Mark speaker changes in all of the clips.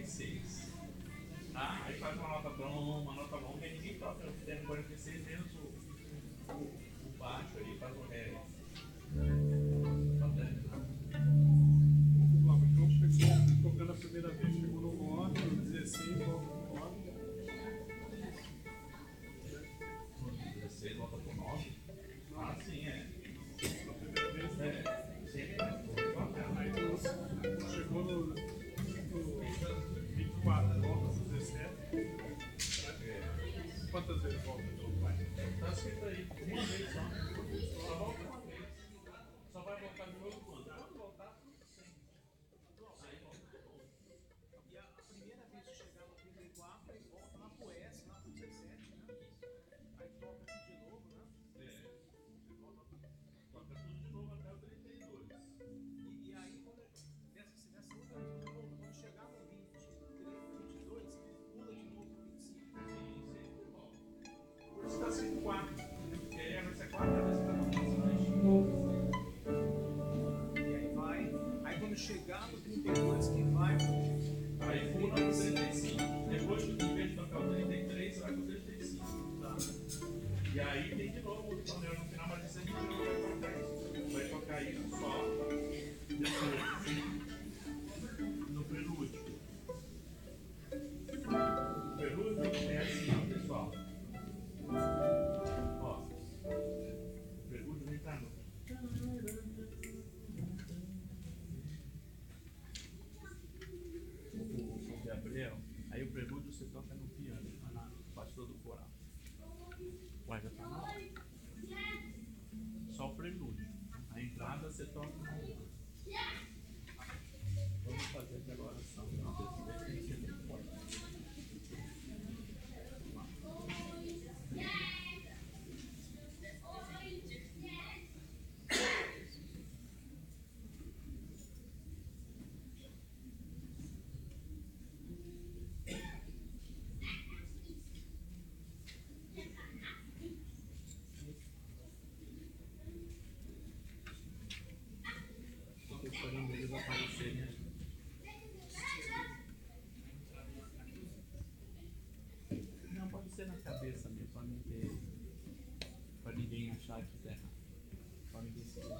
Speaker 1: 46. Tá? Aí faz uma nota longa, e ninguém toca no terno 46, menos o baixo aí, faz o ré.
Speaker 2: Então chegou tocando a primeira vez, chegou no 9, no 16, volta pro 9.
Speaker 1: No 16 volta pro 9. Ah, sim, é.
Speaker 2: Na primeira vez,
Speaker 1: Sempre
Speaker 2: aí chegou no 24, volta pro 17. Quantas vezes volta de novo? Vai?
Speaker 1: tá escrito aí, uma vez só. Só volta uma vez. Só vai voltar de novo quando? Quando voltar, sempre. Aí volta de novo.
Speaker 3: E a primeira vez que chegar no 34, aí volta lá pro S, lá pro 17, né? Aí toca aqui de novo, né?
Speaker 1: Toca tudo de novo até o 32.
Speaker 3: E aí, nessa outra vez de novo, quando chegar no 23, 22, pula de novo pro 25.
Speaker 1: Sim, sempre volta. Por isso tá sendo 4. Porque aí vai ser 4 vezes que tá acontecendo.
Speaker 3: E aí vai. Aí quando chegar no 32, que vai.
Speaker 1: Aí pula pro 35. Depois, em vez de tocar o 33, vai pro 35. Tá? E aí tem de novo o torneio no final, mas isso a gente não vai tocar isso. Vai tocar isso só depois. No prelúdio. O prelúdio é assim, ó, pessoal. Ó. O prelúdio vem pra noite. O Gabriel, aí o prelúdio você toca no piano, na pastor do coral. Ué, já tá na hora. Só o prelúdio. A entrada você toca no. Vamos fazer aqui agora a oração. Não, tem que ser bem forte. Estou esperando eles aparecerem aqui. Não, pode ser na cabeça mesmo, para não ter. Para ninguém achar que tá errado. Para ninguém se ver.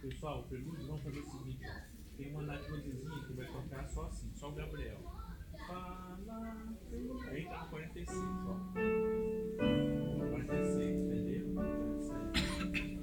Speaker 1: Pessoal, o prelúdio, vamos fazer o seguinte: ó. Tem uma naquezinha que vai tocar só assim, só o Gabriel. Fala, aí entra no 46, ó. 46, entendeu? 47.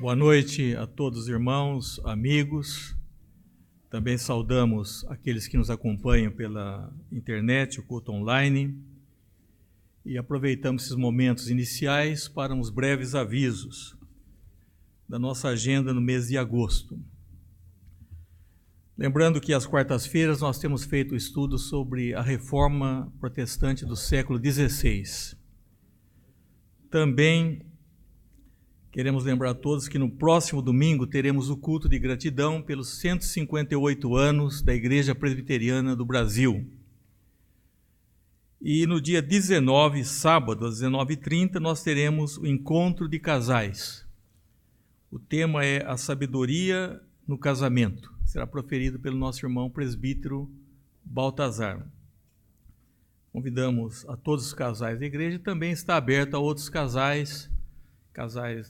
Speaker 4: Boa noite a todos os irmãos, amigos. Também saudamos aqueles que nos acompanham pela internet, o culto online. E aproveitamos esses momentos iniciais para uns breves avisos da nossa agenda no mês de agosto. Lembrando que às quartas-feiras nós temos feito estudo sobre a Reforma Protestante do século XVI. Também queremos lembrar a todos que no próximo domingo teremos o culto de gratidão pelos 158 anos da Igreja Presbiteriana do Brasil. E no dia 19, sábado, às 19h30, nós teremos o encontro de casais. O tema é a sabedoria no casamento. Será proferido pelo nosso irmão presbítero Baltazar. Convidamos a todos os casais da igreja e também está aberto a outros casais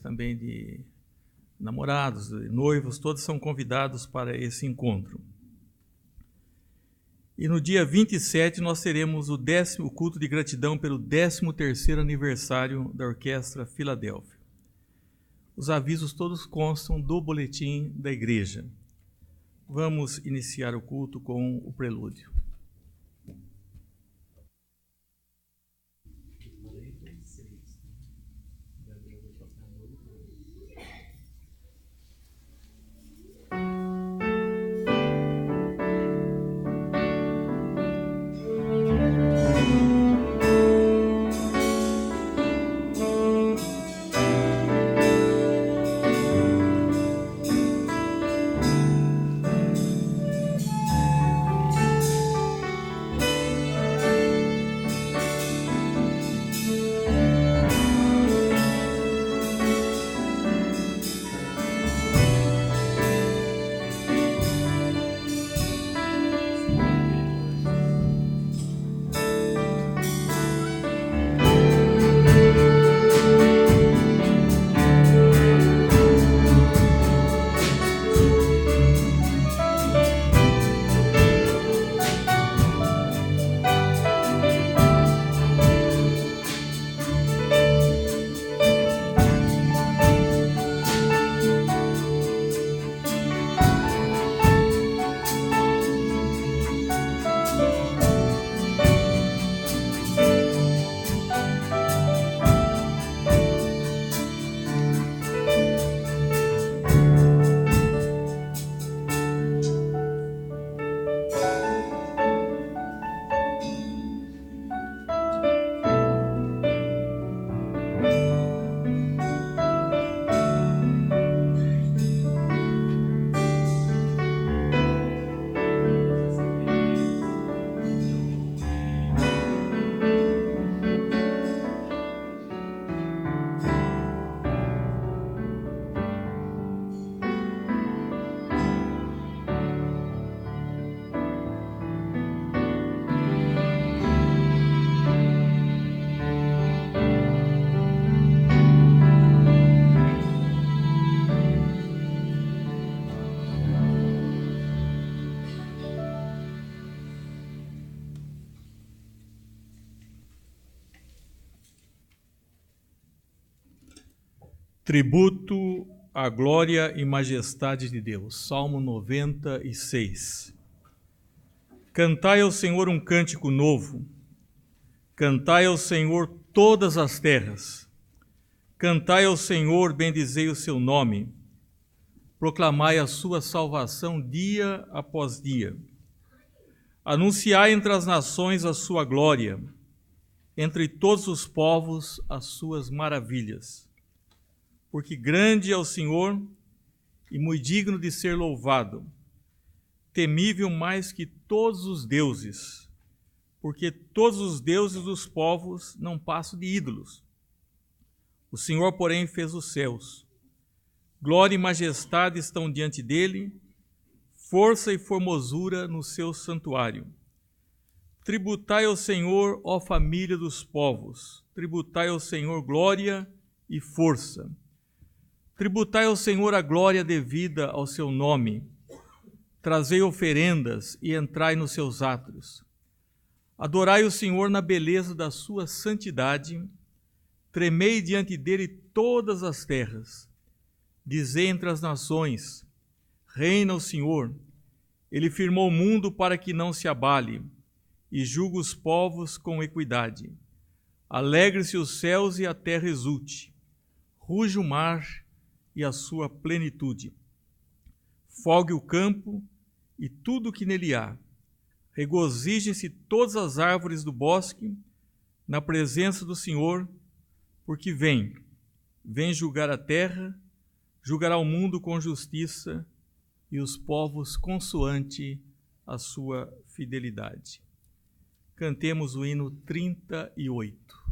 Speaker 4: também de namorados, de noivos, todos são convidados para esse encontro. E no dia 27 nós teremos o culto de gratidão pelo 13º aniversário da Orquestra Filadélfia. Os avisos todos constam do boletim da igreja. Vamos iniciar o culto com o prelúdio. Tributo à glória e majestade de Deus. Salmo 96. Cantai ao Senhor um cântico novo. Cantai ao Senhor todas as terras. Cantai ao Senhor, bendizei o seu nome. Proclamai a sua salvação dia após dia. Anunciai entre as nações a sua glória, entre todos os povos as suas maravilhas. Porque grande é o Senhor e muito digno de ser louvado, temível mais que todos os deuses, porque todos os deuses dos povos não passam de ídolos. O Senhor, porém, fez os céus. Glória e majestade estão diante dele, força e formosura no seu santuário. Tributai ao Senhor, ó família dos povos, tributai ao Senhor glória e força. Tributai ao Senhor a glória devida ao seu nome. Trazei oferendas e entrai nos seus átrios. Adorai o Senhor na beleza da sua santidade. Tremei diante dele todas as terras. Dizei entre as nações: reina o Senhor. Ele firmou o mundo para que não se abale, e julga os povos com equidade. Alegre-se os céus e a terra exulte. Ruge o mar e a sua plenitude. Folgue o campo e tudo o que nele há. Regozijem-se todas as árvores do bosque na presença do Senhor, porque vem julgar a terra, julgará o mundo com justiça e os povos consoante a sua fidelidade. Cantemos o hino 38.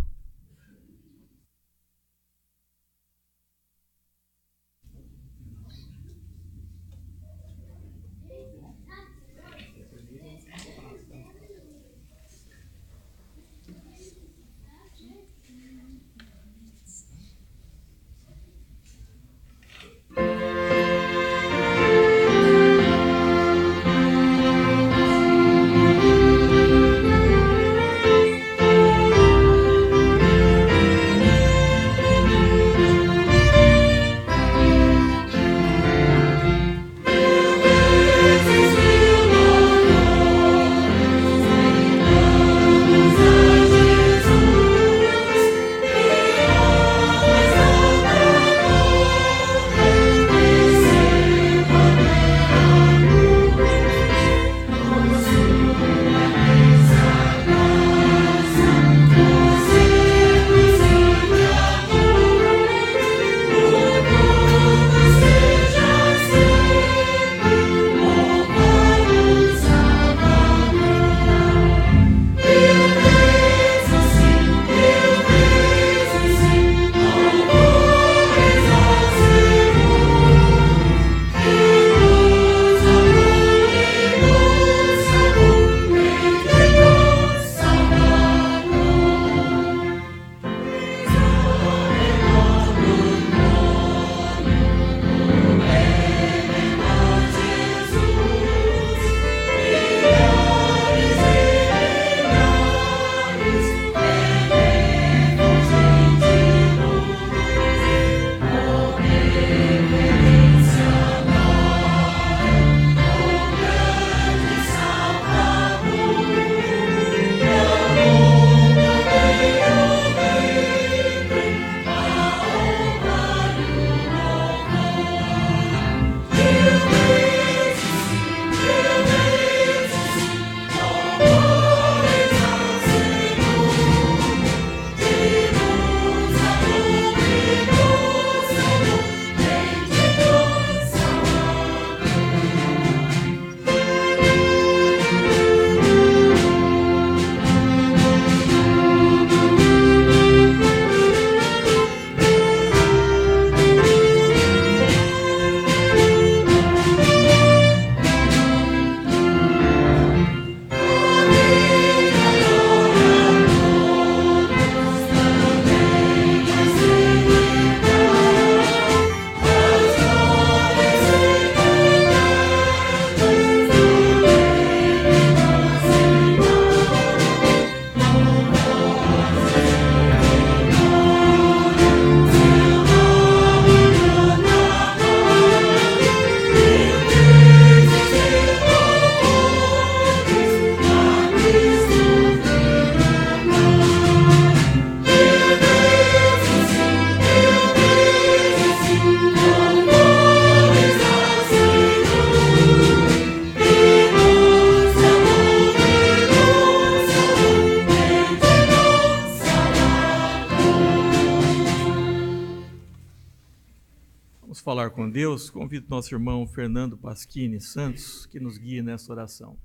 Speaker 4: Falar com Deus, convido nosso irmão Fernando Pasquini Santos, que nos guie nessa oração.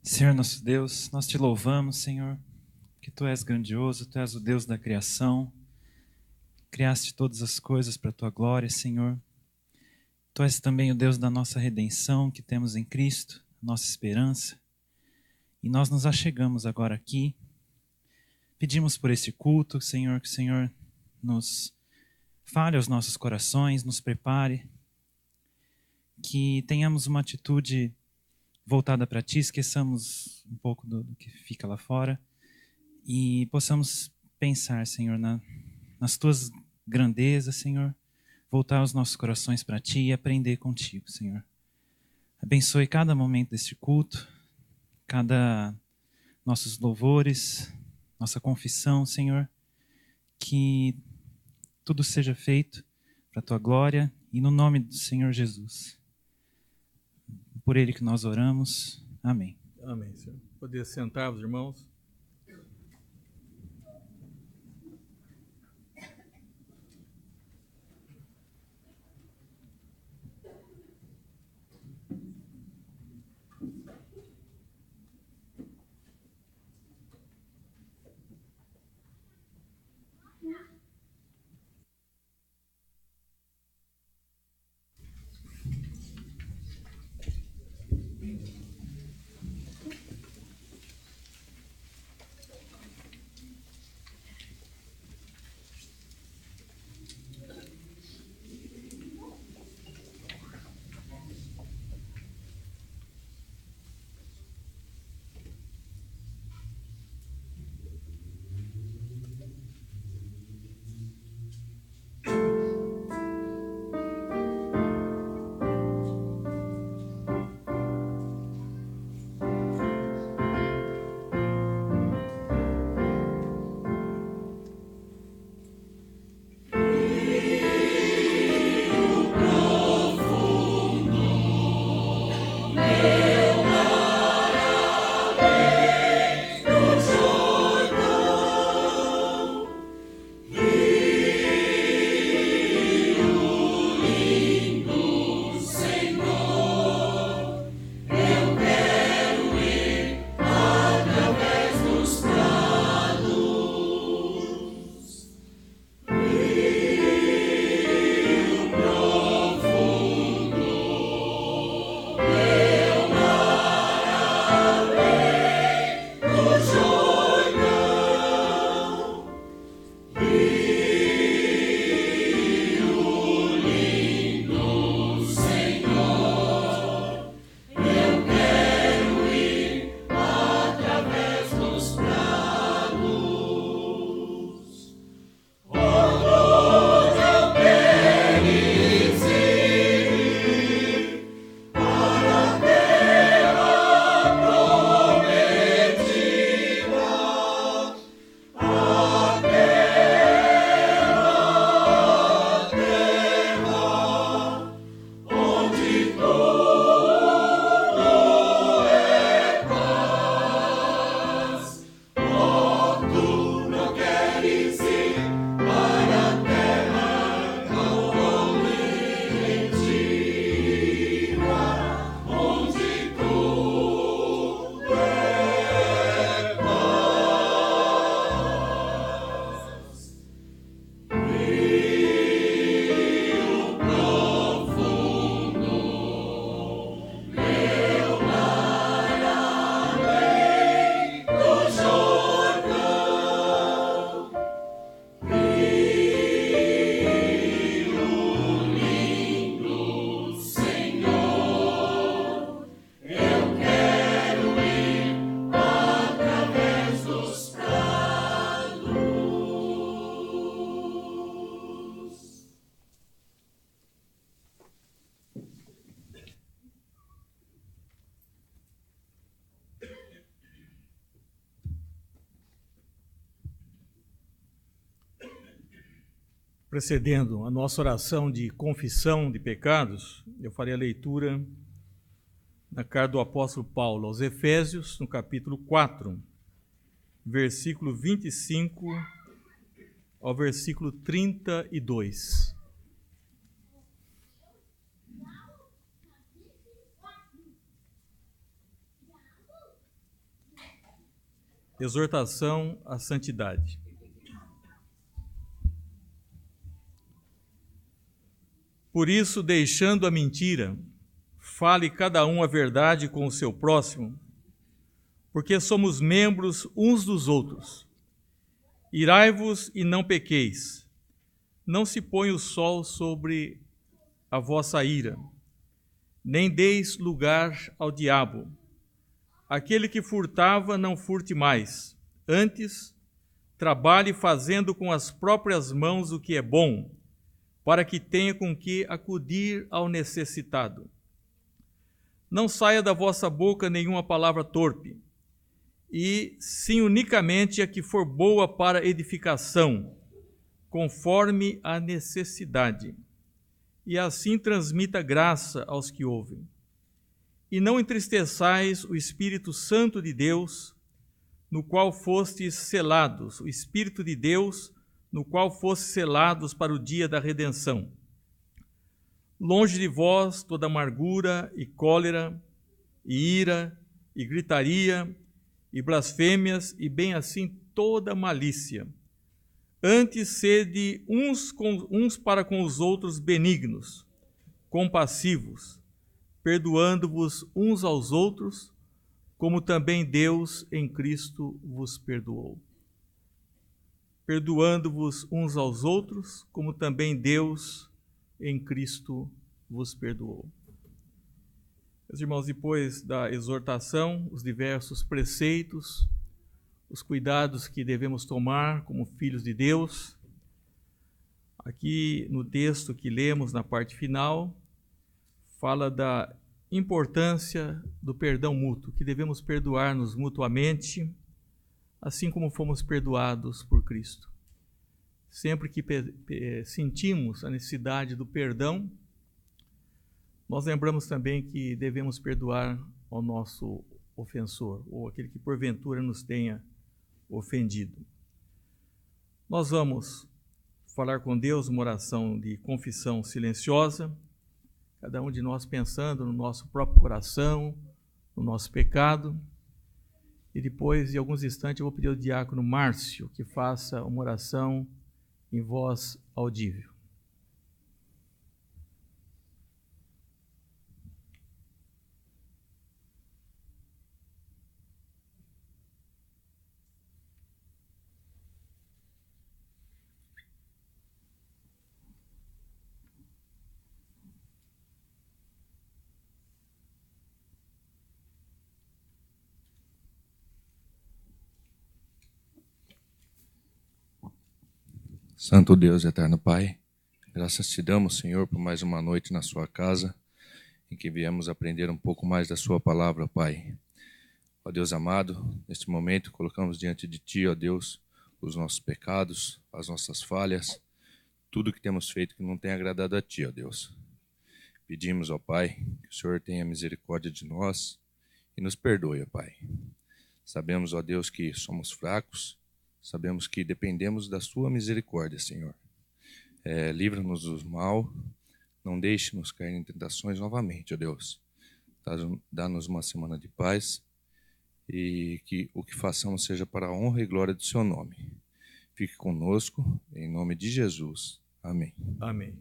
Speaker 5: Senhor nosso Deus, nós te louvamos, Senhor, que Tu és grandioso, Tu és o Deus da criação, criaste todas as coisas para a Tua glória, Senhor. Tu és também o Deus da nossa redenção que temos em Cristo, nossa esperança. E nós nos achegamos agora aqui, pedimos por esse culto, Senhor, que o Senhor nos fale aos nossos corações, nos prepare, que tenhamos uma atitude voltada para Ti, esqueçamos um pouco do que fica lá fora e possamos pensar, Senhor, nas Tuas grandezas, Senhor, voltar os nossos corações para Ti e aprender contigo, Senhor. Abençoe cada momento deste culto, cada nossos louvores, nossa confissão, Senhor, que tudo seja feito para a Tua glória e no nome do Senhor Jesus. Por Ele que nós oramos. Amém.
Speaker 4: Amém, Senhor. Poder sentar-vos, irmãos. Precedendo a nossa oração de confissão de pecados, eu farei a leitura da carta do apóstolo Paulo aos Efésios, no capítulo 4, versículo 25 ao versículo 32. Exortação à santidade. Por isso, deixando a mentira, fale cada um a verdade com o seu próximo, porque somos membros uns dos outros. Irai-vos e não pequeis. Não se põe o sol sobre a vossa ira, nem deis lugar ao diabo. Aquele que furtava, não furte mais. Antes, trabalhe fazendo com as próprias mãos o que é bom, para que tenha com que acudir ao necessitado. Não saia da vossa boca nenhuma palavra torpe, e sim unicamente a que for boa para edificação, conforme a necessidade, e assim transmita graça aos que ouvem. E não entristeçais o Espírito Santo de Deus, no qual fostes selados, o Espírito de Deus, no qual fostes selados para o dia da redenção. Longe de vós toda amargura e cólera, e ira, e gritaria, e blasfêmias, e bem assim toda malícia. Antes sede uns para com os outros benignos, compassivos, perdoando-vos uns aos outros, como também Deus em Cristo vos perdoou. Perdoando-vos uns aos outros, como também Deus em Cristo vos perdoou. Meus irmãos, depois da exortação, os diversos preceitos, os cuidados que devemos tomar como filhos de Deus, aqui no texto que lemos na parte final, fala da importância do perdão mútuo, que devemos perdoar-nos mutuamente, assim como fomos perdoados por Cristo. Sempre que sentimos a necessidade do perdão, nós lembramos também que devemos perdoar ao nosso ofensor, ou aquele que porventura nos tenha ofendido. Nós vamos falar com Deus uma oração de confissão silenciosa, cada um de nós pensando no nosso próprio coração, no nosso pecado. E depois, de alguns instantes, eu vou pedir ao diácono Márcio que faça uma oração em voz audível.
Speaker 6: Santo Deus, eterno Pai, graças te damos, Senhor, por mais uma noite na sua casa, em que viemos aprender um pouco mais da sua palavra, Pai. Ó Deus amado, neste momento colocamos diante de ti, ó Deus, os nossos pecados, as nossas falhas, tudo que temos feito que não tem agradado a ti, ó Deus. Pedimos, ó Pai, que o Senhor tenha misericórdia de nós e nos perdoe, ó Pai. Sabemos, ó Deus, que somos fracos, sabemos que dependemos da sua misericórdia, Senhor. Livra-nos do mal, não deixe-nos cair em tentações novamente, ó Deus. Dá-nos uma semana de paz e que o que façamos seja para a honra e glória do seu nome. Fique conosco, em nome de Jesus. Amém.
Speaker 4: Amém.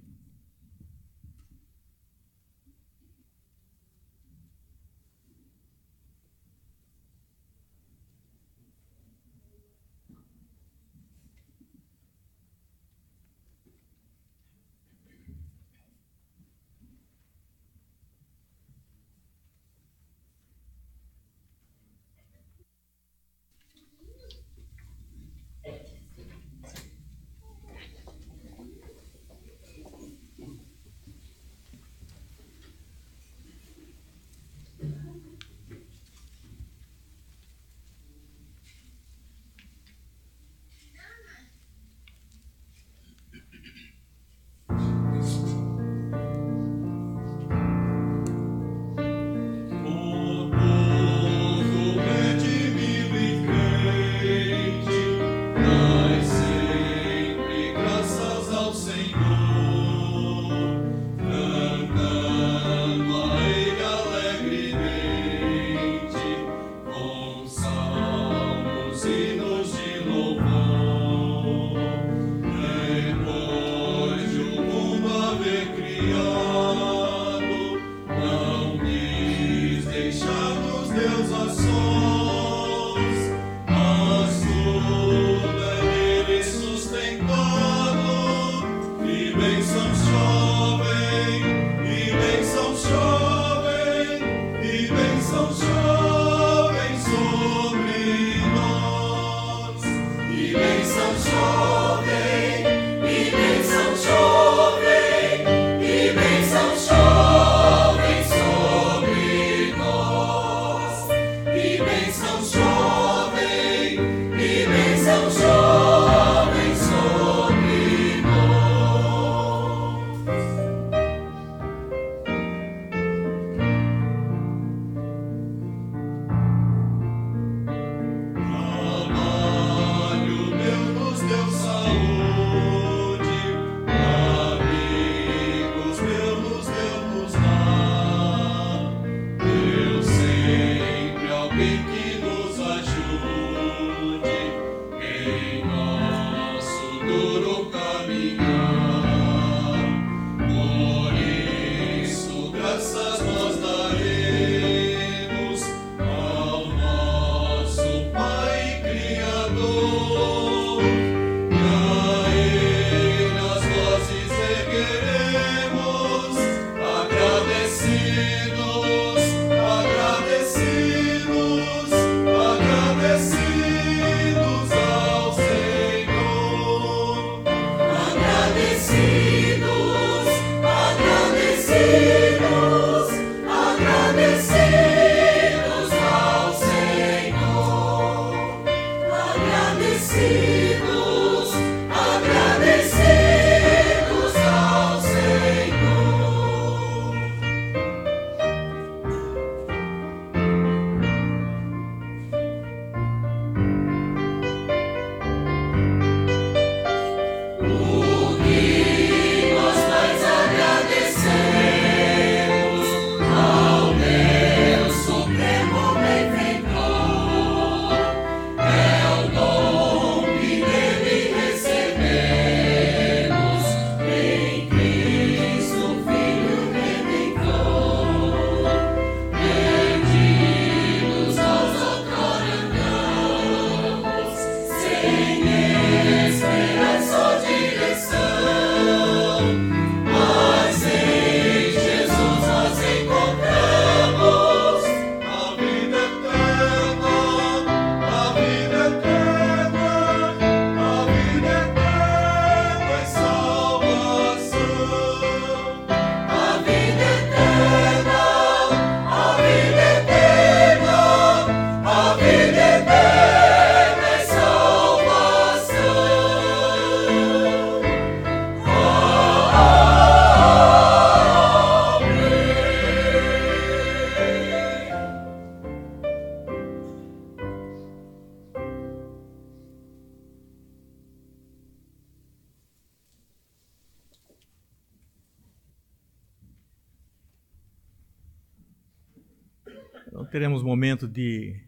Speaker 4: Então teremos momento de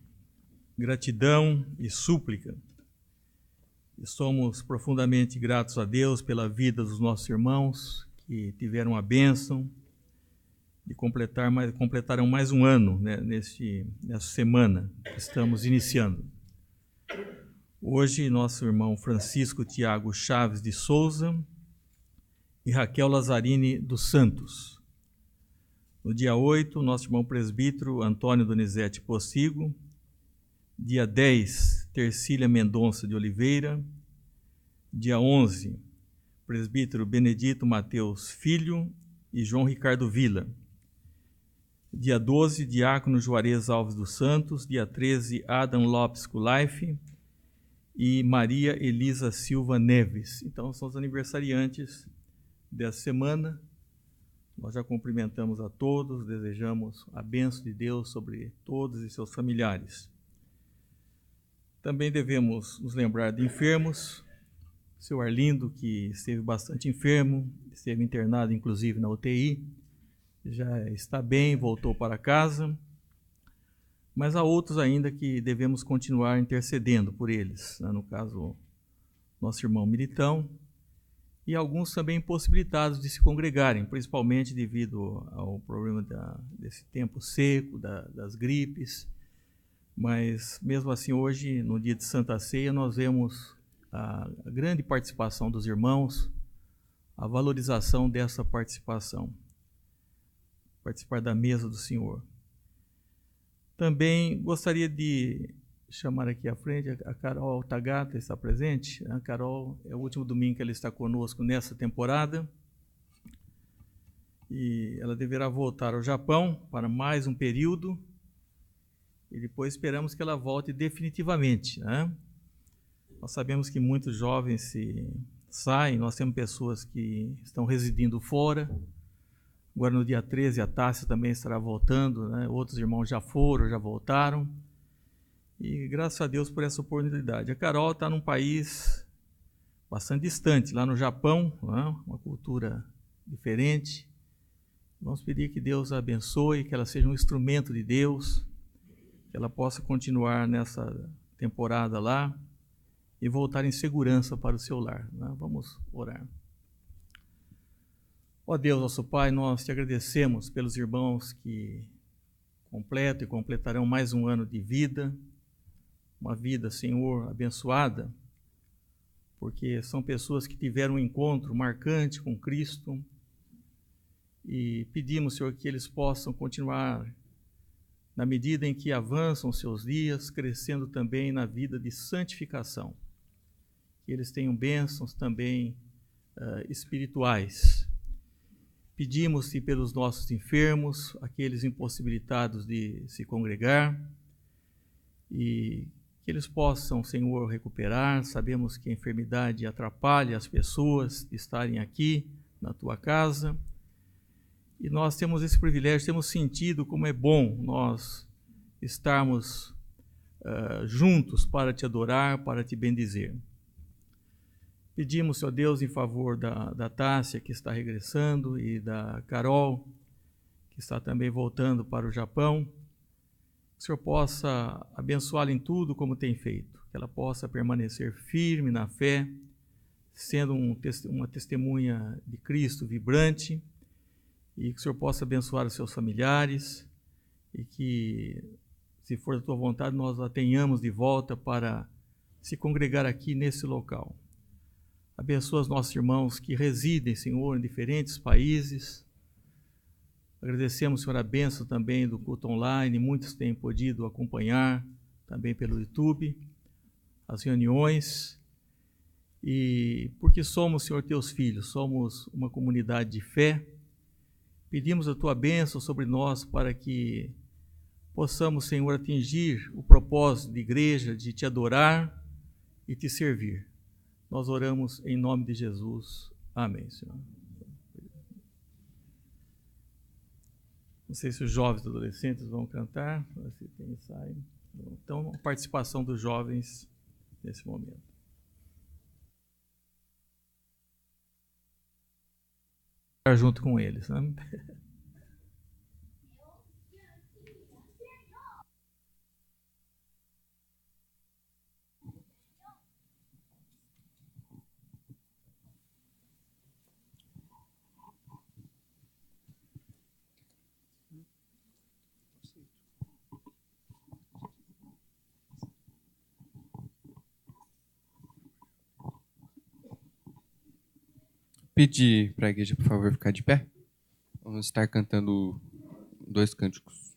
Speaker 4: gratidão e súplica. E somos profundamente gratos a Deus pela vida dos nossos irmãos que tiveram a bênção de completaram mais um ano, né, nessa semana que estamos iniciando. Hoje, nosso irmão Francisco Tiago Chaves de Souza e Raquel Lazzarini dos Santos. No dia 8, nosso irmão presbítero Antônio Donizete Possigo. Dia 10, Tercília Mendonça de Oliveira. Dia 11, presbítero Benedito Mateus Filho e João Ricardo Vila. Dia 12, diácono Juarez Alves dos Santos. Dia 13, Adam Lopes Kulaife e Maria Elisa Silva Neves. Então, são os aniversariantes dessa semana. Nós já cumprimentamos a todos, desejamos a bênção de Deus sobre todos e seus familiares. Também devemos nos lembrar de enfermos. Seu Arlindo, que esteve bastante enfermo, esteve internado inclusive na UTI, já está bem, voltou para casa. Mas há outros ainda que devemos continuar intercedendo por eles, né? No caso, nosso irmão Militão, e alguns também impossibilitados de se congregarem, principalmente devido ao problema desse tempo seco, das gripes. Mas, mesmo assim, hoje, no dia de Santa Ceia, nós vemos a grande participação dos irmãos, a valorização dessa participação, participar da mesa do Senhor. Também gostaria de chamar aqui à frente a Carol Tagata, está presente. A Carol, é o último domingo que ela está conosco nessa temporada, e ela deverá voltar ao Japão para mais um período, e depois esperamos que ela volte definitivamente, né? Nós sabemos que muitos jovens saem, nós temos pessoas que estão residindo fora. Agora, no dia 13, a Tássia também estará voltando, né? Outros irmãos já foram, já voltaram. E graças a Deus por essa oportunidade. A Carol está num país bastante distante, lá no Japão, né? Uma cultura diferente. Vamos pedir que Deus a abençoe, que ela seja um instrumento de Deus, que ela possa continuar nessa temporada lá e voltar em segurança para o seu lar, né? Vamos orar. Ó Deus, nosso Pai, nós te agradecemos pelos irmãos que completam e completarão mais um ano de vida, uma vida, Senhor, abençoada, porque são pessoas que tiveram um encontro marcante com Cristo, e pedimos, Senhor, que eles possam continuar, na medida em que avançam seus dias, crescendo também na vida de santificação, que eles tenham bênçãos também espirituais. Pedimos-te pelos nossos enfermos, aqueles impossibilitados de se congregar, e que eles possam, Senhor, recuperar. Sabemos que a enfermidade atrapalha as pessoas de estarem aqui na tua casa, e nós temos esse privilégio, temos sentido como é bom nós estarmos juntos para te adorar, para te bendizer. Pedimos, Senhor Deus, em favor da Tássia, que está regressando, e da Carol, que está também voltando para o Japão, que o Senhor possa abençoá-la em tudo como tem feito, que ela possa permanecer firme na fé, sendo uma testemunha de Cristo vibrante, e que o Senhor possa abençoar os seus familiares, e que, se for da tua vontade, nós a tenhamos de volta para se congregar aqui nesse local. Abençoa os nossos irmãos que residem, Senhor, em diferentes países. Agradecemos, Senhor, a bênção também do culto online. Muitos têm podido acompanhar também pelo YouTube as reuniões. E porque somos, Senhor, teus filhos, somos uma comunidade de fé, pedimos a tua bênção sobre nós para que possamos, Senhor, atingir o propósito de igreja, de te adorar e te servir. Nós oramos em nome de Jesus. Amém, Senhor. Não sei se os jovens e adolescentes vão cantar, se tem ensaio. Então, a participação dos jovens nesse momento. Junto com eles, né?
Speaker 7: pedir para a igreja, por favor, ficar de pé. Vamos estar cantando 2 cânticos.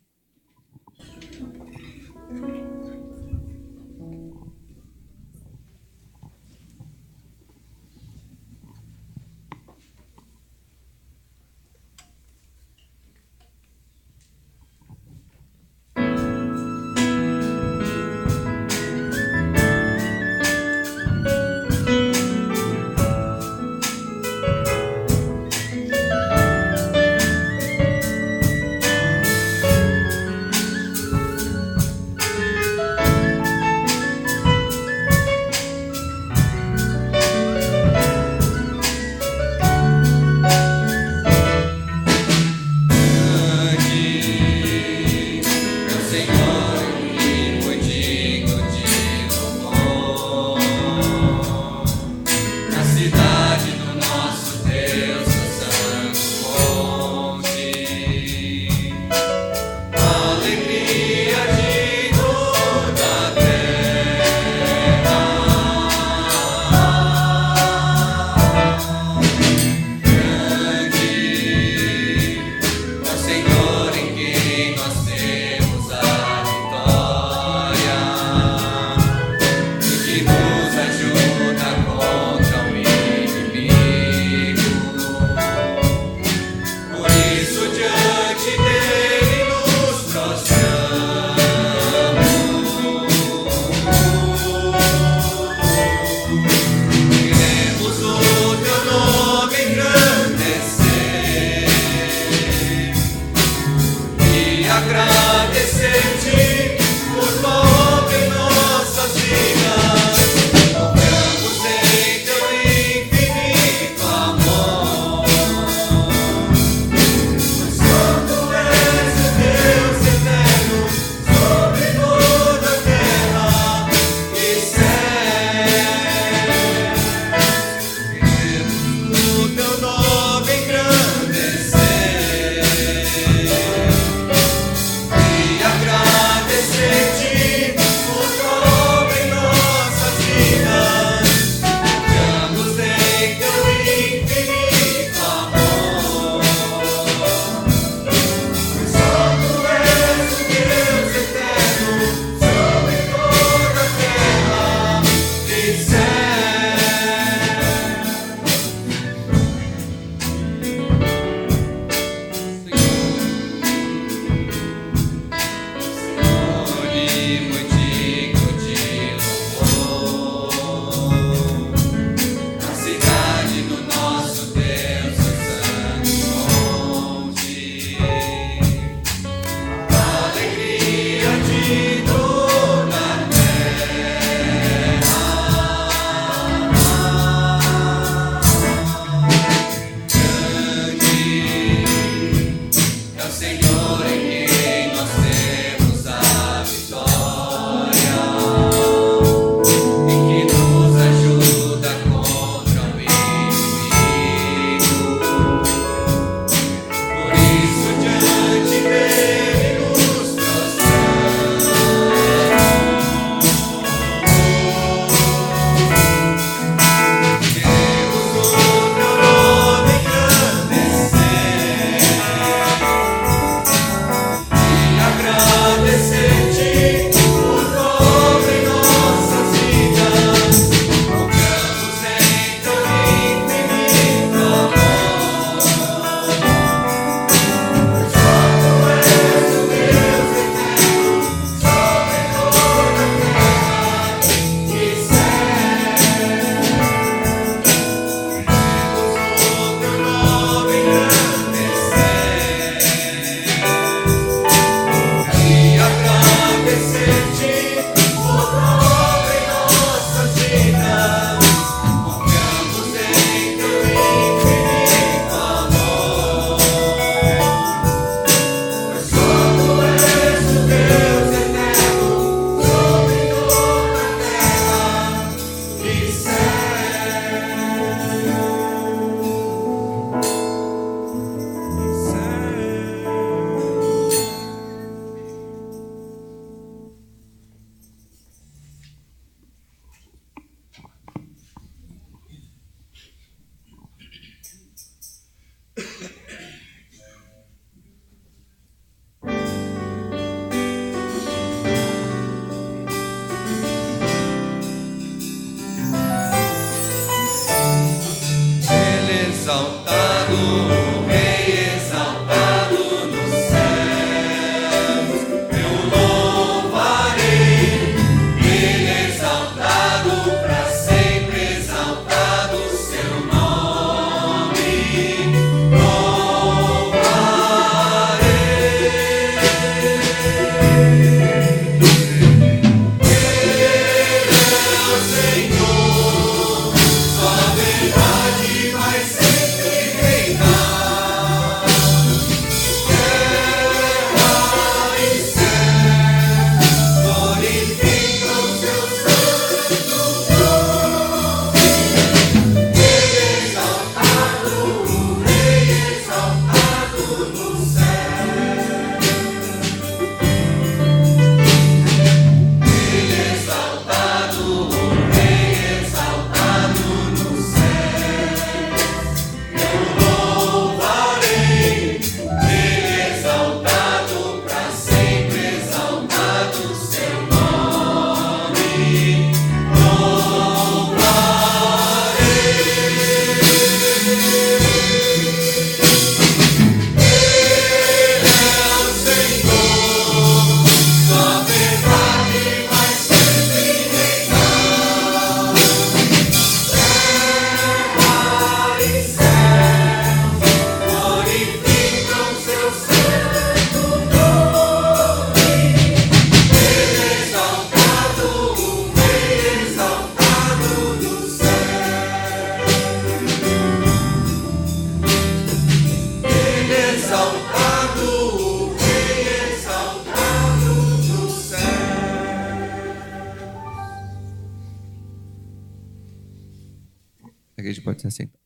Speaker 7: A igreja pode se assentar.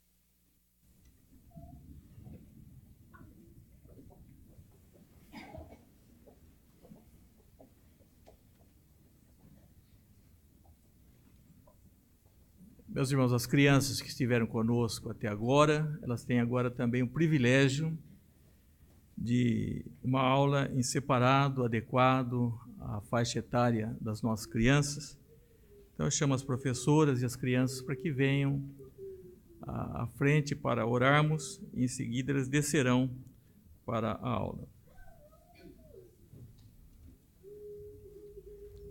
Speaker 4: Meus irmãos, as crianças que estiveram conosco até agora, elas têm agora também o privilégio de uma aula em separado, adequado à faixa etária das nossas crianças. Então eu chamo as professoras e as crianças para que venham à frente para orarmos e em seguida eles descerão para a aula.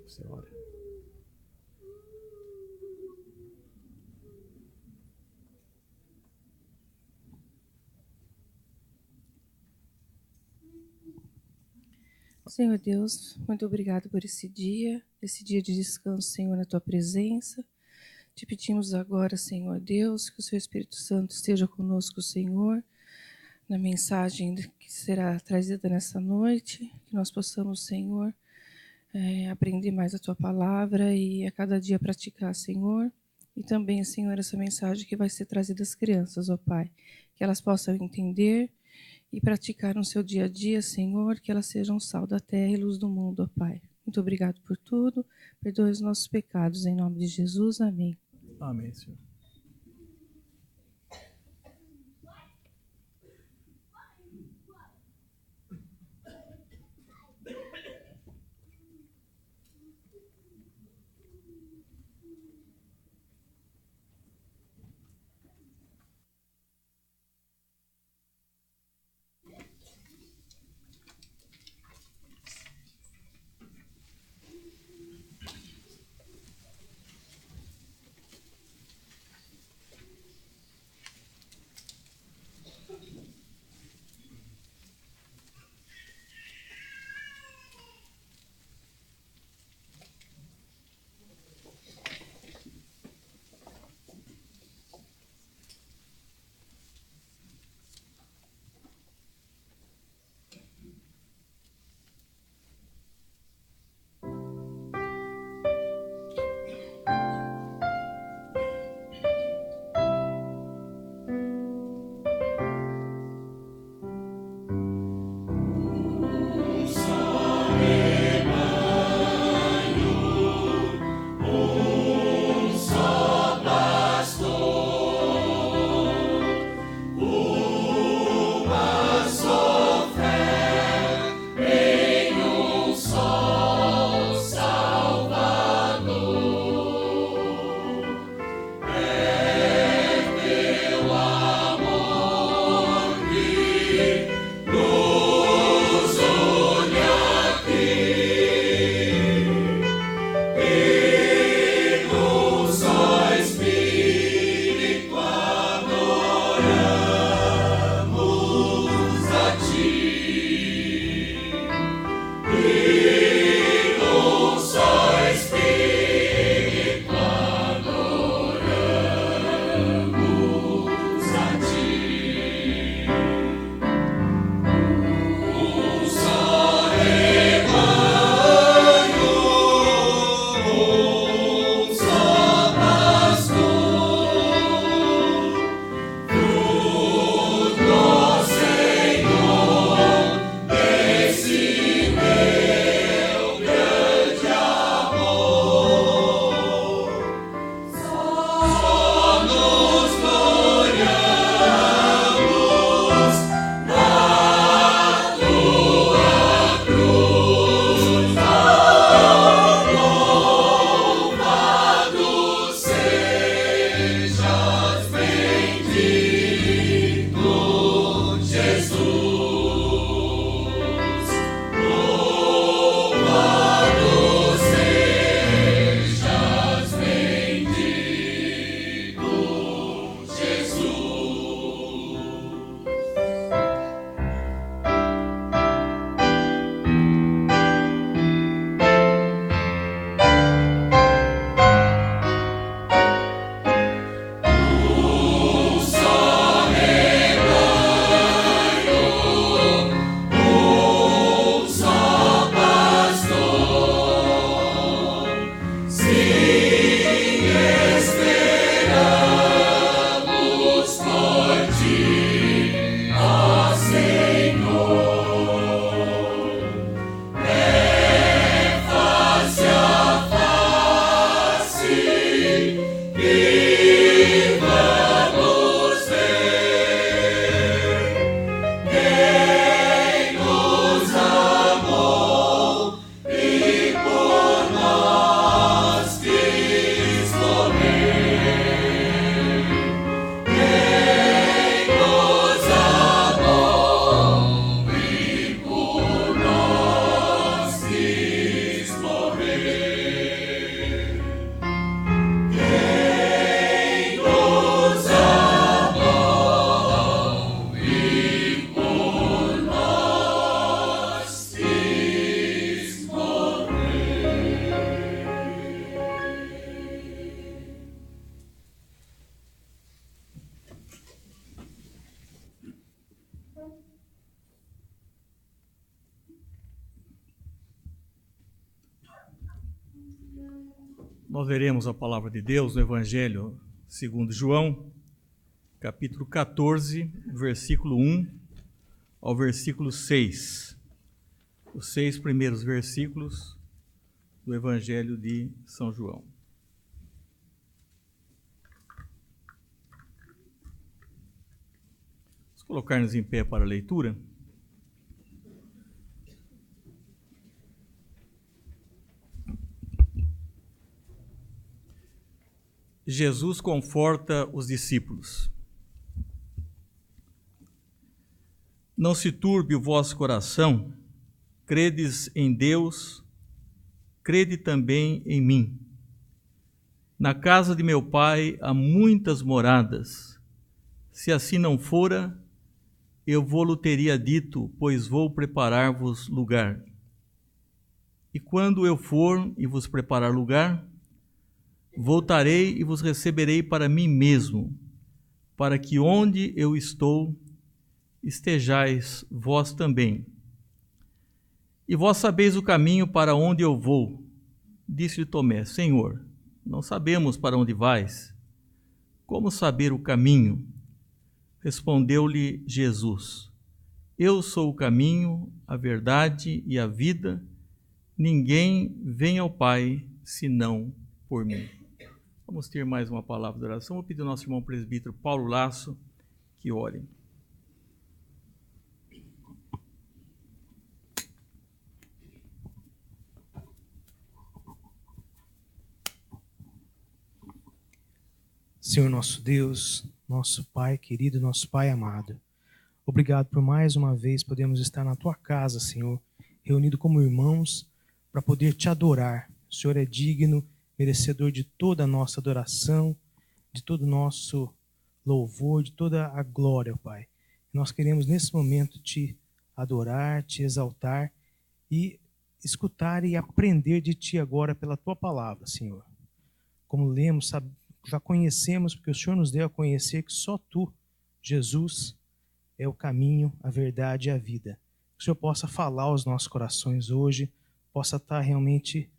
Speaker 4: Você ora.
Speaker 8: Senhor Deus, muito obrigado por esse dia de descanso, Senhor, na Tua presença. Te pedimos agora, Senhor Deus, que o Seu Espírito Santo esteja conosco, Senhor, na mensagem que será trazida nessa noite, que nós possamos, Senhor, aprender mais a Tua palavra e a cada dia praticar, Senhor. E também, Senhor, essa mensagem que vai ser trazida às crianças, ó Pai, que elas possam entender e praticar no seu dia a dia, Senhor, que elas sejam sal da terra e luz do mundo, ó Pai. Muito obrigado por tudo. Perdoe os nossos pecados, em nome de Jesus. Amém.
Speaker 4: Amém, Senhor. Nós veremos a palavra de Deus no Evangelho segundo João, capítulo 14, versículo 1 ao versículo 6. Os 6 primeiros versículos do Evangelho de São João. Vamos colocar-nos em pé para a leitura. Jesus conforta os discípulos. Não se turbe o vosso coração, credes em Deus, crede também em mim. Na casa de meu Pai há muitas moradas. Se assim não fora, eu vou-lo teria dito, pois vou preparar-vos lugar. E quando eu for e vos preparar lugar, voltarei e vos receberei para mim mesmo, para que onde eu estou, estejais vós também. E vós sabeis o caminho para onde eu vou. Disse-lhe Tomé: Senhor, não sabemos para onde vais. Como saber o caminho? Respondeu-lhe Jesus: Eu sou o caminho, a verdade e a vida. Ninguém vem ao Pai senão por mim. Vamos ter mais uma palavra de oração. Vou pedir ao nosso irmão presbítero Paulo Lasso que ore.
Speaker 3: Senhor nosso Deus, nosso Pai querido, nosso Pai amado, obrigado por mais uma vez podermos estar na Tua casa, Senhor, reunido como irmãos para poder Te adorar. O Senhor é digno, merecedor de toda a nossa adoração, de todo o nosso louvor, de toda a glória, Pai. Nós queremos nesse momento Te adorar, Te exaltar e escutar e aprender de Ti agora pela Tua palavra, Senhor. Como lemos, já conhecemos, porque o Senhor nos deu a conhecer que só Tu, Jesus, é o caminho, a verdade e a vida. Que o Senhor possa falar aos nossos corações hoje, possa estar realmente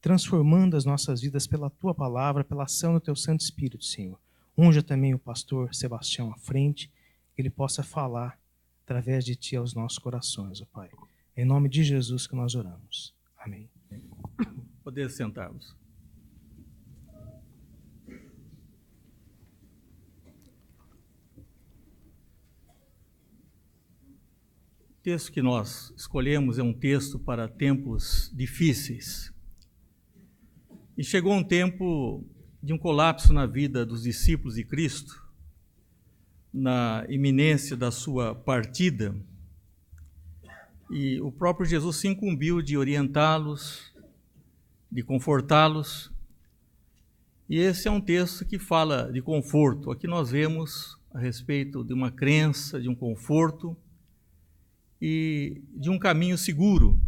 Speaker 3: transformando as nossas vidas pela Tua palavra, pela ação do Teu Santo Espírito, Senhor. Unja também o pastor Sebastião à frente, que ele possa falar através de Ti aos nossos corações, ó Pai. Em nome de Jesus que nós oramos. Amém.
Speaker 4: Poder sentarmos. O texto que nós escolhemos é um texto para tempos difíceis. E chegou um tempo de um colapso na vida dos discípulos de Cristo, na iminência da sua partida, e o próprio Jesus se incumbiu de orientá-los, de confortá-los, e esse é um texto que fala de conforto. Aqui nós vemos a respeito de uma crença, de um conforto e de um caminho seguro.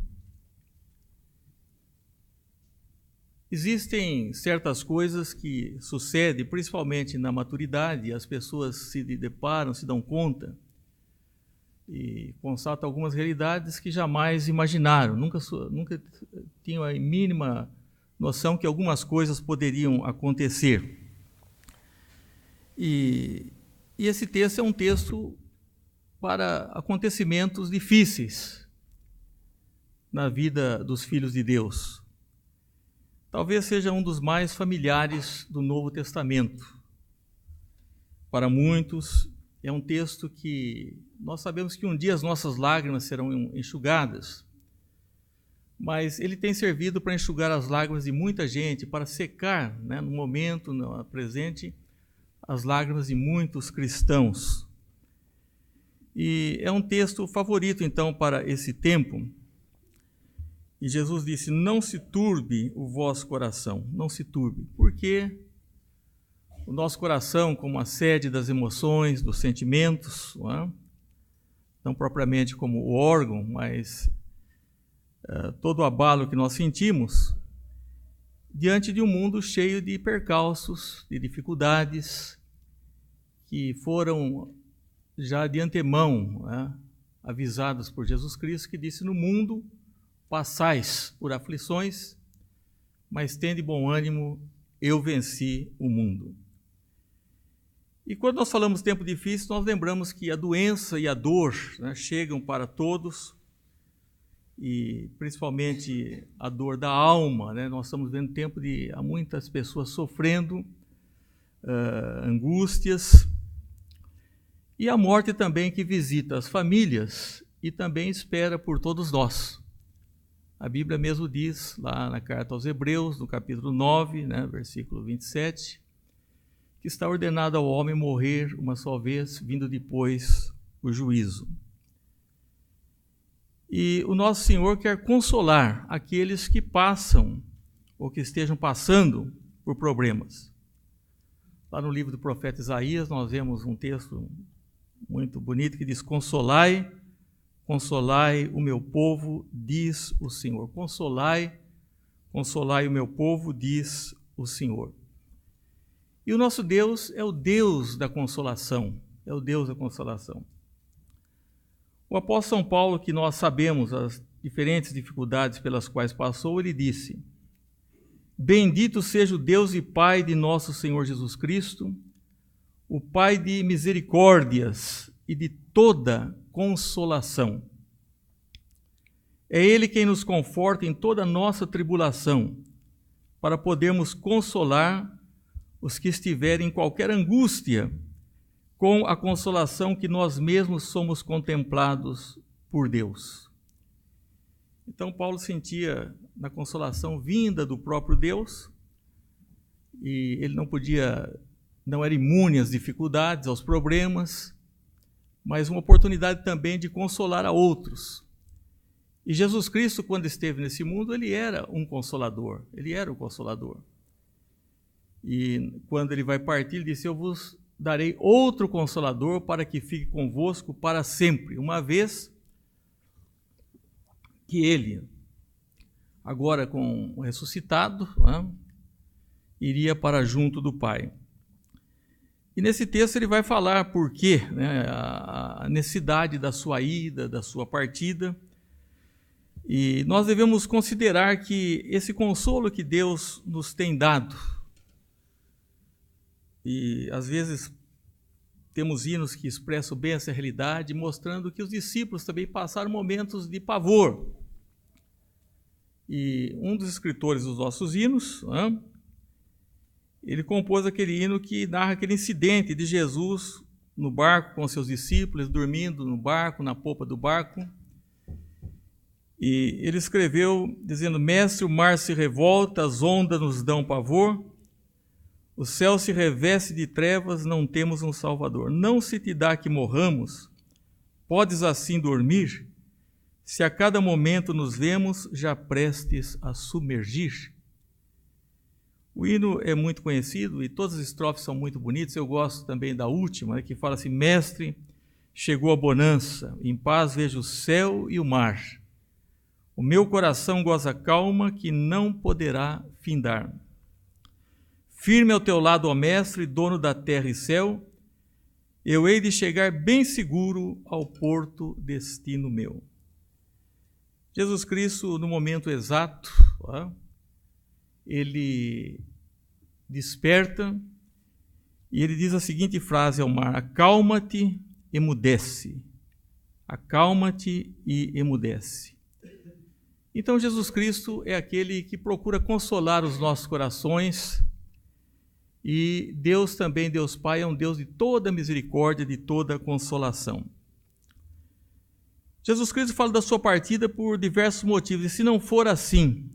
Speaker 4: Existem certas coisas que sucedem, principalmente na maturidade, as pessoas se deparam, se dão conta e constatam algumas realidades que jamais imaginaram, nunca tinham a mínima noção que algumas coisas poderiam acontecer. E esse texto é um texto para acontecimentos difíceis na vida dos filhos de Deus. Talvez seja um dos mais familiares do Novo Testamento. Para muitos, é um texto que nós sabemos que um dia as nossas lágrimas serão enxugadas, mas ele tem servido para enxugar as lágrimas de muita gente, para secar, no momento, no presente, as lágrimas de muitos cristãos. E é um texto favorito, então, para esse tempo. E Jesus disse: não se turbe o vosso coração, não se turbe, porque o nosso coração, como a sede das emoções, dos sentimentos, não propriamente como o órgão, mas todo o abalo que nós sentimos, diante de um mundo cheio de percalços, de dificuldades, que foram já de antemão avisados por Jesus Cristo, que disse: no mundo passais por aflições, mas tende bom ânimo, eu venci o mundo. E quando nós falamos tempo difícil, nós lembramos que a doença e a dor, né, chegam para todos, e principalmente a dor da alma, né? Nós estamos vendo tempo de há muitas pessoas sofrendo angústias, e a morte também que visita as famílias e também espera por todos nós. A Bíblia mesmo diz, lá na carta aos Hebreus, no capítulo 9, né, versículo 27, que está ordenado ao homem morrer uma só vez, vindo depois o juízo. E o nosso Senhor quer consolar aqueles que passam ou que estejam passando por problemas. Lá no livro do profeta Isaías, nós vemos um texto muito bonito que diz: consolai, consolai o meu povo, diz o Senhor. Consolai, consolai o meu povo, diz o Senhor. E o nosso Deus é o Deus da consolação, é o Deus da consolação. O apóstolo São Paulo, que nós sabemos as diferentes dificuldades pelas quais passou, ele disse: bendito seja o Deus e Pai de nosso Senhor Jesus Cristo, o Pai de misericórdias e de toda consolação. É Ele quem nos conforta em toda a nossa tribulação, para podermos consolar os que estiverem em qualquer angústia, com a consolação que nós mesmos somos contemplados por Deus. Então Paulo sentia na consolação vinda do próprio Deus, e ele não era imune às dificuldades, aos problemas, mas uma oportunidade também de consolar a outros. E Jesus Cristo, quando esteve nesse mundo, ele era um consolador, ele era o consolador. E quando ele vai partir, ele disse: eu vos darei outro consolador para que fique convosco para sempre, uma vez que ele, agora com ressuscitado, né, iria para junto do Pai. E nesse texto ele vai falar por quê, né, a necessidade da sua ida, da sua partida. E nós devemos considerar que esse consolo que Deus nos tem dado, e às vezes temos hinos que expressam bem essa realidade, mostrando que os discípulos também passaram momentos de pavor. E um dos escritores dos nossos hinos, né, ele compôs aquele hino que narra aquele incidente de Jesus no barco com seus discípulos, dormindo no barco, na popa do barco. E ele escreveu dizendo: mestre, o mar se revolta, as ondas nos dão pavor, o céu se reveste de trevas, não temos um Salvador. Não se te dá que morramos, podes assim dormir, se a cada momento nos vemos já prestes a submergir. O hino é muito conhecido e todas as estrofes são muito bonitas. Eu gosto também da última, né, que fala assim: mestre, chegou a bonança, em paz vejo o céu e o mar. O meu coração goza calma que não poderá findar. Firme ao teu lado, ó mestre, dono da terra e céu, eu hei de chegar bem seguro ao porto destino meu. Jesus Cristo, no momento exato, ele desperta e ele diz a seguinte frase ao mar: acalma-te, emudece. Acalma-te e emudece. Então Jesus Cristo é aquele que procura consolar os nossos corações. E Deus também, Deus Pai, é um Deus de toda misericórdia, de toda consolação. Jesus Cristo fala da sua partida por diversos motivos, e se não for assim,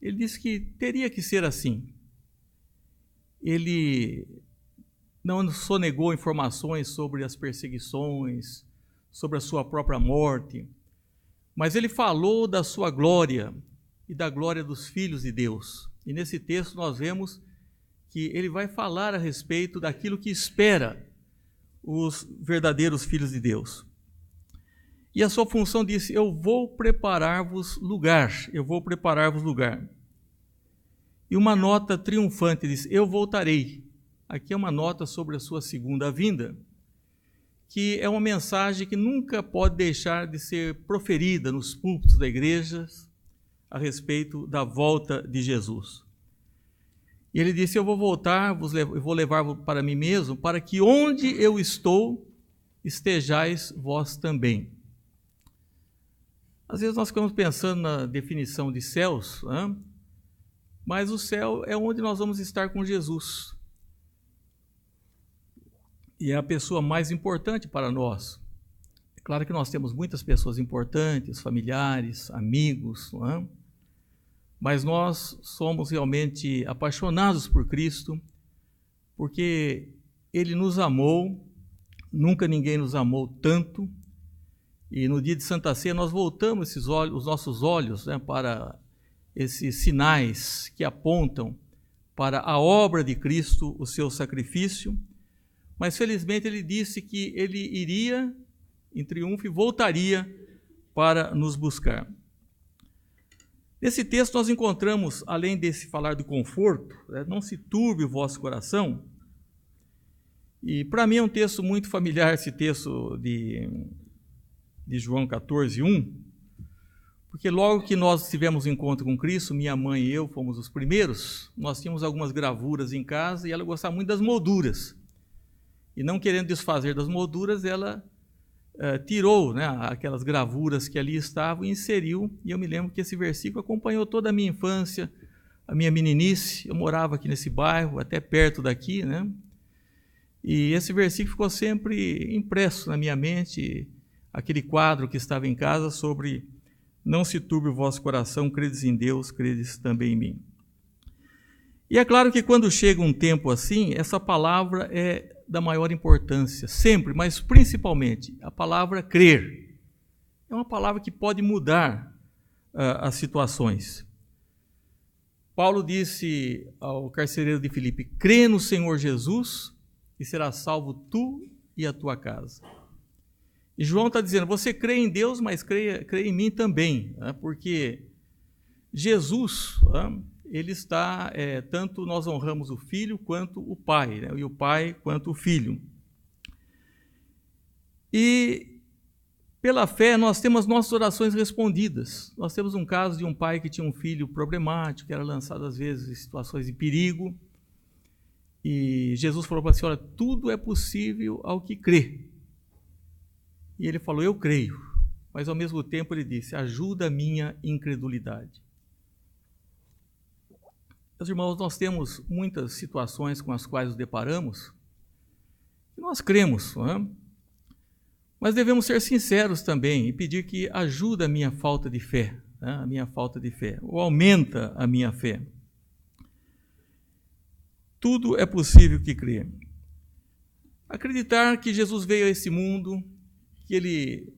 Speaker 4: ele disse que teria que ser assim. Ele não sonegou informações sobre as perseguições, sobre a sua própria morte, mas ele falou da sua glória e da glória dos filhos de Deus. E nesse texto nós vemos que ele vai falar a respeito daquilo que espera os verdadeiros filhos de Deus. E a sua função disse: eu vou preparar-vos lugar, eu vou preparar-vos lugar. E uma nota triunfante diz: eu voltarei. Aqui é uma nota sobre a sua segunda vinda, que é uma mensagem que nunca pode deixar de ser proferida nos púlpitos da igreja a respeito da volta de Jesus. E ele disse: eu vou voltar, eu vou levar para mim mesmo, para que onde eu estou, estejais vós também. Às vezes nós ficamos pensando na definição de céus, né? Mas o céu é onde nós vamos estar com Jesus. E é a pessoa mais importante para nós. É claro que nós temos muitas pessoas importantes, familiares, amigos, não é? Mas nós somos realmente apaixonados por Cristo, porque Ele nos amou, nunca ninguém nos amou tanto, e no dia de Santa Ceia nós voltamos os nossos olhos, né, para esses sinais que apontam para a obra de Cristo, o seu sacrifício, mas felizmente Ele disse que Ele iria em triunfo e voltaria para nos buscar. Nesse texto nós encontramos, além desse falar do conforto, né, não se turbe o vosso coração, e para mim é um texto muito familiar, esse texto de João 14:1, porque logo que nós tivemos um encontro com Cristo, minha mãe e eu fomos os primeiros, nós tínhamos algumas gravuras em casa e ela gostava muito das molduras, e não querendo desfazer das molduras, ela tirou, né, aquelas gravuras que ali estavam e inseriu, e eu me lembro que esse versículo acompanhou toda a minha infância, a minha meninice. Eu morava aqui nesse bairro, até perto daqui, né? E esse versículo ficou sempre impresso na minha mente, aquele quadro que estava em casa sobre: não se turbe o vosso coração, credes em Deus, credes também em mim. E é claro que quando chega um tempo assim, essa palavra é da maior importância, sempre, mas principalmente a palavra crer. É uma palavra que pode mudar as situações. Paulo disse ao carcereiro de Filipe: crê no Senhor Jesus e serás salvo tu e a tua casa. E João está dizendo: você crê em Deus, mas crê em mim também, né? Porque Jesus, né, ele está, tanto nós honramos o Filho quanto o Pai, né? E o Pai quanto o Filho. E pela fé nós temos nossas orações respondidas. Nós temos um caso de um pai que tinha um filho problemático, que era lançado às vezes em situações de perigo, e Jesus falou para a senhora: tudo é possível ao que crê. E ele falou: eu creio, mas ao mesmo tempo ele disse: ajuda a minha incredulidade. Meus irmãos, nós temos muitas situações com as quais nos deparamos e nós cremos, não é? Mas devemos ser sinceros também e pedir que ajuda a minha falta de fé, né? A minha falta de fé, ou aumenta a minha fé. Tudo é possível que crê. Acreditar que Jesus veio a esse mundo, que Ele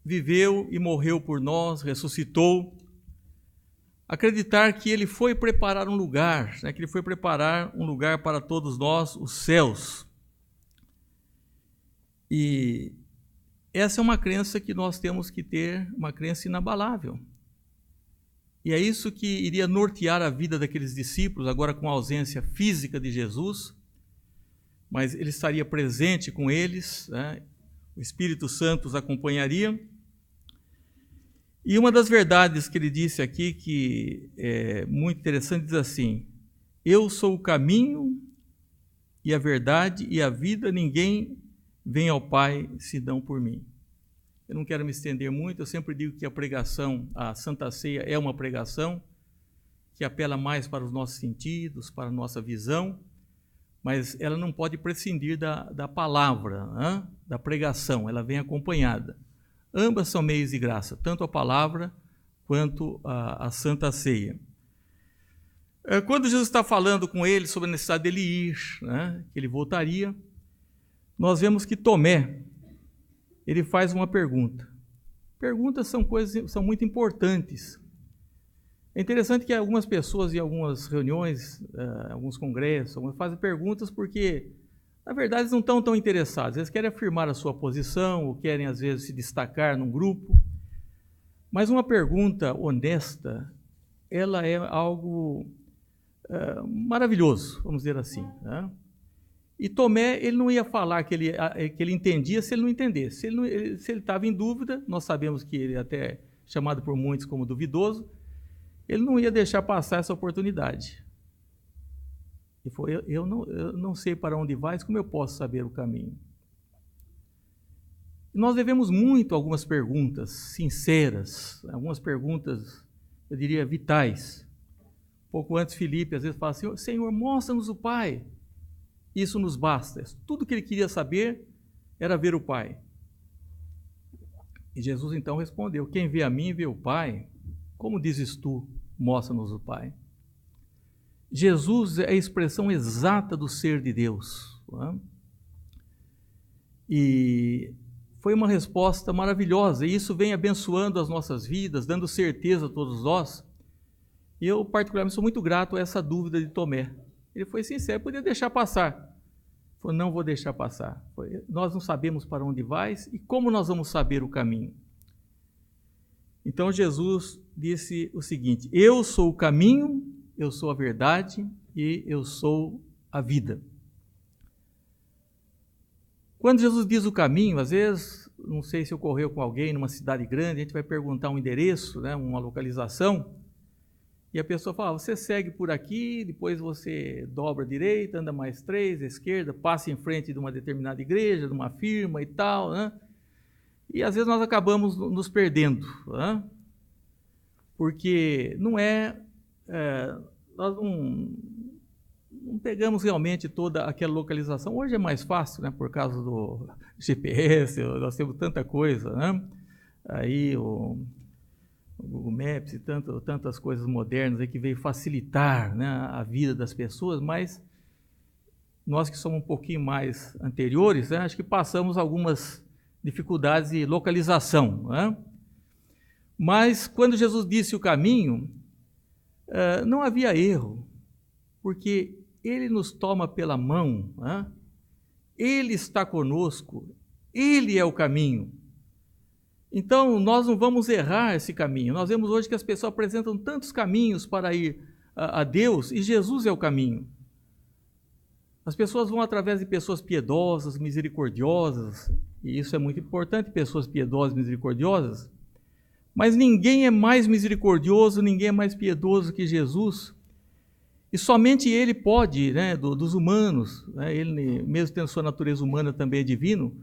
Speaker 4: viveu e morreu por nós, ressuscitou. Acreditar que Ele foi preparar um lugar, né, que Ele foi preparar um lugar para todos nós, os céus. E essa é uma crença que nós temos que ter, uma crença inabalável. E é isso que iria nortear a vida daqueles discípulos, agora com a ausência física de Jesus, mas Ele estaria presente com eles, né? O Espírito Santo os acompanharia. E uma das verdades que ele disse aqui, que é muito interessante, diz assim: eu sou o caminho e a verdade e a vida, ninguém vem ao Pai senão por mim. Eu não quero me estender muito, eu sempre digo que a pregação, a Santa Ceia é uma pregação que apela mais para os nossos sentidos, para a nossa visão, mas ela não pode prescindir da palavra, né? Da pregação, ela vem acompanhada. Ambas são meios de graça, tanto a palavra quanto a Santa Ceia. Quando Jesus está falando com ele sobre a necessidade dele ir, né, que ele voltaria, nós vemos que Tomé, ele faz uma pergunta. Perguntas são muito importantes. É interessante que algumas pessoas em algumas reuniões, alguns congressos, fazem perguntas porque, na verdade, eles não estão tão interessados. Eles querem afirmar a sua posição, ou querem, às vezes, se destacar num grupo. Mas uma pergunta honesta, ela é algo maravilhoso, vamos dizer assim, né? E Tomé, ele não ia falar que ele entendia se ele não entendesse. Se ele estava em dúvida, nós sabemos que ele é até chamado por muitos como duvidoso, ele não ia deixar passar essa oportunidade. Ele falou, eu não sei para onde vais, como eu posso saber o caminho? Nós devemos muito algumas perguntas sinceras, algumas perguntas, eu diria, vitais. Pouco antes, Filipe às vezes fala assim, Senhor, mostra-nos o Pai. Isso nos basta. Tudo que ele queria saber era ver o Pai. E Jesus então respondeu, quem vê a mim vê o Pai. Como dizes tu, mostra-nos o Pai. Jesus é a expressão exata do ser de Deus. Não é? E foi uma resposta maravilhosa, e isso vem abençoando as nossas vidas, dando certeza a todos nós. E eu, particularmente, sou muito grato a essa dúvida de Tomé. Ele foi sincero, podia deixar passar. Ele falou, não vou deixar passar. Nós não sabemos para onde vais, e como nós vamos saber o caminho? Então Jesus disse o seguinte, eu sou o caminho, eu sou a verdade e eu sou a vida. Quando Jesus diz o caminho, às vezes, não sei se ocorreu com alguém numa cidade grande, a gente vai perguntar um endereço, né, uma localização, e a pessoa fala, você segue por aqui, depois você dobra à direita, anda mais 3, à esquerda, passa em frente de uma determinada igreja, de uma firma e tal, né? E às vezes nós acabamos nos perdendo, né? Porque nós não pegamos realmente toda aquela localização. Hoje é mais fácil, né, por causa do GPS, nós temos tanta coisa, né? Aí o Google Maps e tantas coisas modernas aí que veio facilitar, né, a vida das pessoas, mas nós que somos um pouquinho mais anteriores, né, acho que passamos algumas dificuldades de localização, né? Mas quando Jesus disse o caminho, não havia erro, porque Ele nos toma pela mão, né? Ele está conosco, Ele é o caminho. Então, nós não vamos errar esse caminho. Nós vemos hoje que as pessoas apresentam tantos caminhos para ir a Deus, e Jesus é o caminho. As pessoas vão através de pessoas piedosas, misericordiosas, e isso é muito importante, pessoas piedosas, misericordiosas, mas ninguém é mais misericordioso, ninguém é mais piedoso que Jesus, e somente Ele pode, né, dos humanos, né, Ele, mesmo tendo sua natureza humana, também é divino,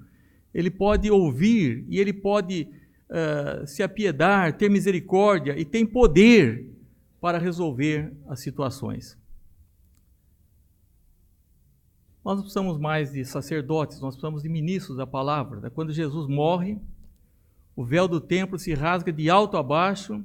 Speaker 4: Ele pode ouvir e Ele pode se apiedar, ter misericórdia e tem poder para resolver as situações. Nós não precisamos mais de sacerdotes, nós precisamos de ministros da palavra. Quando Jesus morre, o véu do templo se rasga de alto a baixo,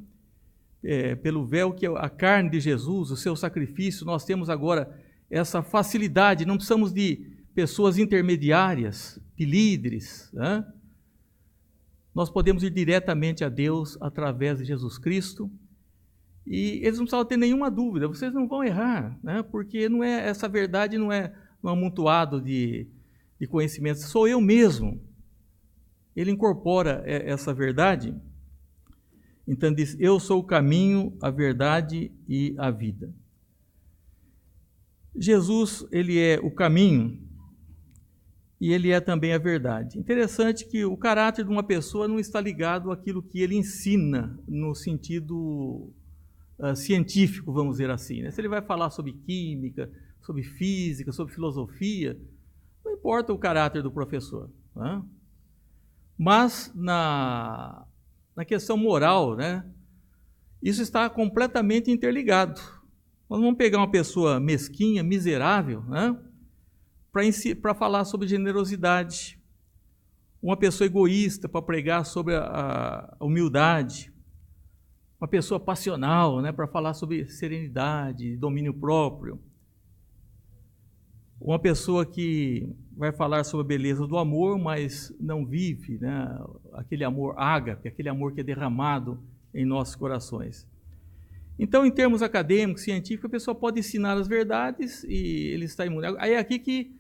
Speaker 4: pelo véu que é a carne de Jesus, o seu sacrifício. Nós temos agora essa facilidade, não precisamos de pessoas intermediárias, de líderes, né? Nós podemos ir diretamente a Deus através de Jesus Cristo, e eles não precisavam ter nenhuma dúvida, vocês não vão errar, né? Porque essa verdade não é um amontoado de conhecimentos, sou eu mesmo. Ele incorpora essa verdade, então diz, eu sou o caminho, a verdade e a vida. Jesus, ele é o caminho e ele é também a verdade. Interessante que o caráter de uma pessoa não está ligado àquilo que ele ensina no sentido científico, vamos dizer assim, né? Se ele vai falar sobre química, sobre física, sobre filosofia, não importa o caráter do professor, né? Mas na questão moral, né, isso está completamente interligado. Nós vamos pegar uma pessoa mesquinha, miserável, né, para falar sobre generosidade, uma pessoa egoísta para pregar sobre a humildade, uma pessoa passional, né, para falar sobre serenidade, domínio próprio, uma pessoa que vai falar sobre a beleza do amor, mas não vive, né, aquele amor ágape, aquele amor que é derramado em nossos corações. Então, em termos acadêmicos, científicos, a pessoa pode ensinar as verdades e ele está imune. Aí é aqui que